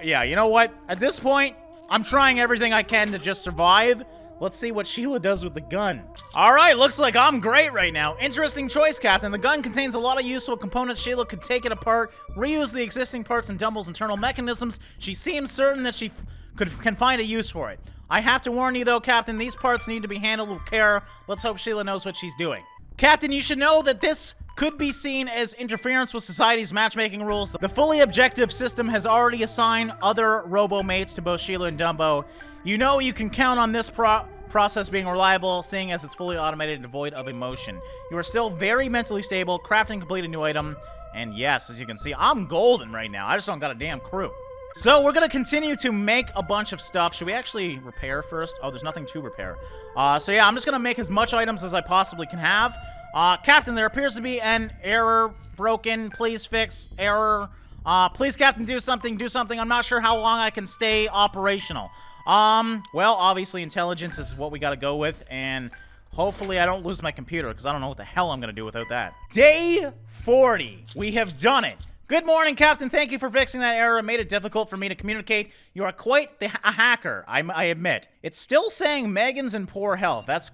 Yeah, you know what? At this point, I'm trying everything I can to just survive. Let's see what Sheila does with the gun. All right, looks like I'm great right now. Interesting choice, Captain. The gun contains a lot of useful components. Sheila could take it apart, reuse the existing parts in Dumbo's internal mechanisms. She seems certain that she can find a use for it. I have to warn you, though, Captain, these parts need to be handled with care. Let's hope Sheila knows what she's doing. Captain, you should know that this could be seen as interference with society's matchmaking rules. The fully objective system has already assigned other robo-mates to both Sheila and Dumbo. You know you can count on this process being reliable, seeing as it's fully automated and devoid of emotion. You are still very mentally stable, craft and complete a new item, and yes, as you can see, I'm golden right now. I just don't got a damn crew. So we're gonna continue to make a bunch of stuff. Should we actually repair first? Oh, there's nothing to repair. So yeah, I'm just gonna make as much items as I possibly can have. Captain, there appears to be an error. Broken. Please fix. Error. Please, Captain, do something. Do something. I'm not sure how long I can stay operational. Well, obviously intelligence is what we gotta go with, and hopefully I don't lose my computer, because I don't know what the hell I'm gonna do without that. Day 40. We have done it. Good morning, Captain. Thank you for fixing that error. It made it difficult for me to communicate. You are quite a hacker, I admit. It's still saying Megan's in poor health. That's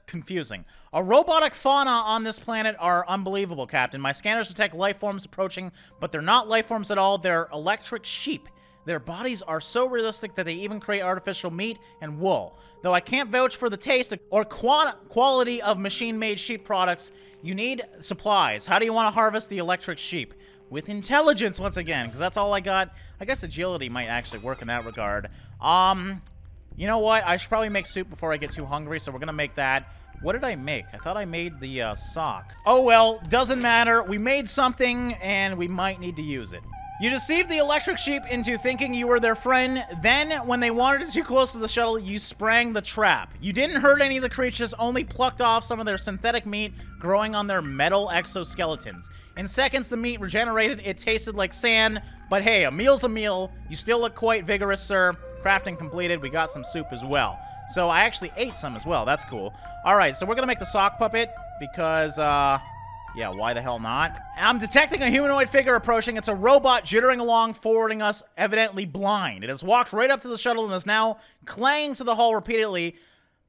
confusing. A robotic fauna on this planet are unbelievable, Captain. My scanners detect life forms approaching, but they're not life forms at all. They're electric sheep. Their bodies are so realistic that they even create artificial meat and wool. Though I can't vouch for the taste or quality of machine-made sheep products, you need supplies. How do you want to harvest the electric sheep? With intelligence, once again, because that's all I got. I guess agility might actually work in that regard. You know what? I should probably make soup before I get too hungry, so we're gonna make that. What did I make? I thought I made the sock. Oh well, doesn't matter. We made something, and we might need to use it. You deceived the electric sheep into thinking you were their friend. Then, when they wandered too close to the shuttle, you sprang the trap. You didn't hurt any of the creatures, only plucked off some of their synthetic meat growing on their metal exoskeletons. In seconds, the meat regenerated. It tasted like sand, but hey, a meal's a meal. You still look quite vigorous, sir. Crafting completed. We got some soup as well. So I actually ate some as well. That's cool. All right, so we're gonna make the sock puppet because, yeah, why the hell not? I'm detecting a humanoid figure approaching. It's a robot jittering along, forwarding us, evidently blind. It has walked right up to the shuttle and is now clanging to the hull repeatedly.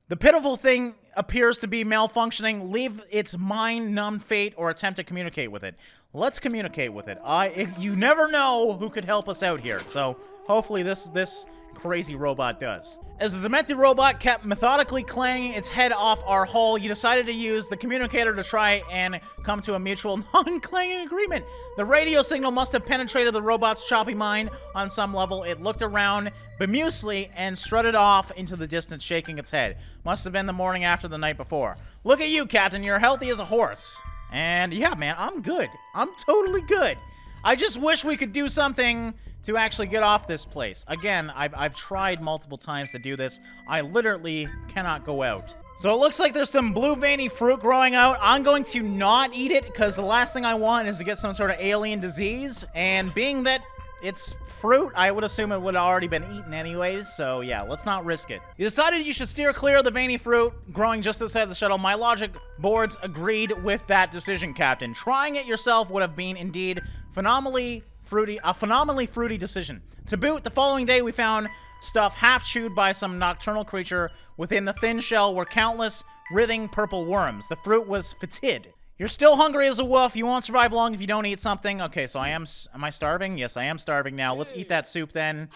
The pitiful thing appears to be malfunctioning. Leave its mind-numbed fate or attempt to communicate with it. Let's communicate with it. You never know who could help us out here, so hopefully this crazy robot does. As the demented robot kept methodically clanging its head off our hull, you decided to use the communicator to try and come to a mutual non-clanging agreement. The radio signal must have penetrated the robot's choppy mind on some level. It looked around bemusely and strutted off into the distance, shaking its head. Must have been the morning after the night before. Look at you, Captain. You're healthy as a horse. And yeah, man, I'm good. I'm totally good. I just wish we could do something to actually get off this place. Again, I've tried multiple times to do this. I literally cannot go out. So it looks like there's some blue veiny fruit growing out. I'm going to not eat it because the last thing I want is to get some sort of alien disease. And being that it's fruit, I would assume it would have already been eaten anyways. So yeah, let's not risk it. You decided you should steer clear of the veiny fruit growing just outside the shuttle. My logic boards agreed with that decision, Captain. Trying it yourself would have been indeed phenomenally fruity decision. To boot, the following day we found stuff half chewed by some nocturnal creature. Within the thin shell were countless writhing purple worms. The fruit was fetid. You're still hungry as a wolf. You won't survive long if you don't eat something. Okay, so am I starving? Yes, I am starving now. Let's eat that soup then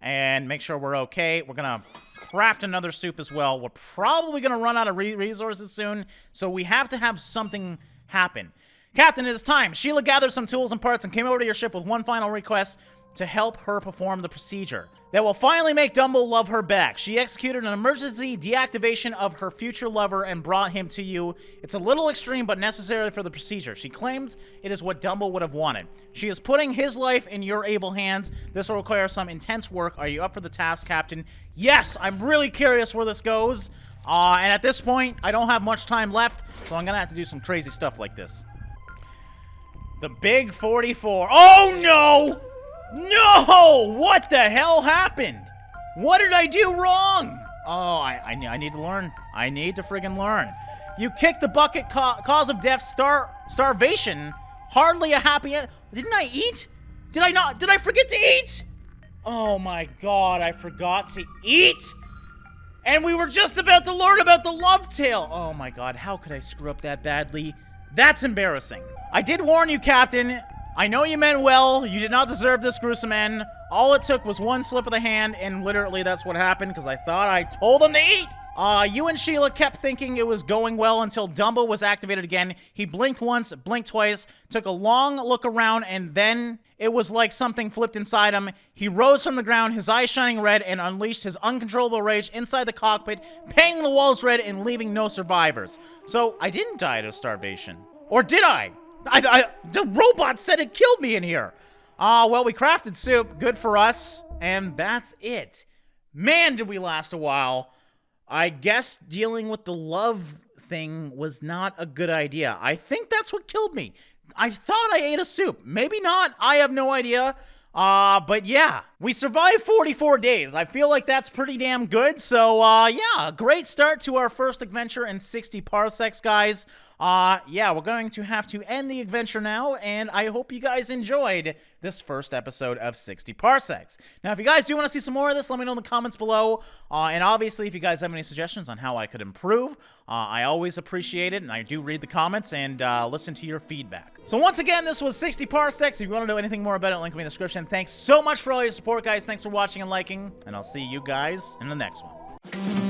and make sure we're okay. We're gonna craft another soup as well. We're probably gonna run out of resources soon, so we have to have something happen. Captain, it is time. Sheila gathered some tools and parts and came over to your ship with one final request to help her perform the procedure that will finally make Dumbo love her back. She executed an emergency deactivation of her future lover and brought him to you. It's a little extreme, but necessary for the procedure. She claims it is what Dumbo would have wanted. She is putting his life in your able hands. This will require some intense work. Are you up for the task, Captain? Yes, I'm really curious where this goes. And at this point, I don't have much time left, so I'm gonna have to do some crazy stuff like this. The big 44. Oh, no! No! What the hell happened? What did I do wrong? Oh, I need to learn. I need to friggin' learn. You kicked the bucket, cause of death, starvation. Hardly a happy end. Didn't I eat? Did I not? Did I forget to eat? Oh my god, I forgot to eat? And we were just about to learn about the love tale. Oh my god, how could I screw up that badly? That's embarrassing. I did warn you, Captain. I know you meant well. You did not deserve this gruesome end. All it took was one slip of the hand, and literally that's what happened, because I thought I told him to eat. You and Sheila kept thinking it was going well until Dumbo was activated again. He blinked once, blinked twice, took a long look around, and then it was like something flipped inside him. He rose from the ground, his eyes shining red, and unleashed his uncontrollable rage inside the cockpit, painting the walls red and leaving no survivors. So, I didn't die of starvation. Or did I? The robot said it killed me in here. Well, we crafted soup. Good for us. And that's it. Man, did we last a while. I guess dealing with the love thing was not a good idea. I think that's what killed me. I thought I ate a soup. Maybe not. I have no idea. But yeah, we survived 44 days. I feel like that's pretty damn good. So, yeah, great start to our first adventure in 60 parsecs, guys. Yeah, we're going to have to end the adventure now, and I hope you guys enjoyed this first episode of 60 Parsecs. Now, if you guys do want to see some more of this, let me know in the comments below, and obviously, if you guys have any suggestions on how I could improve, I always appreciate it, and I do read the comments and listen to your feedback. So once again, this was 60 Parsecs. If you want to know anything more about it, link in the description. Thanks so much for all your support, guys. Thanks for watching and liking, and I'll see you guys in the next one.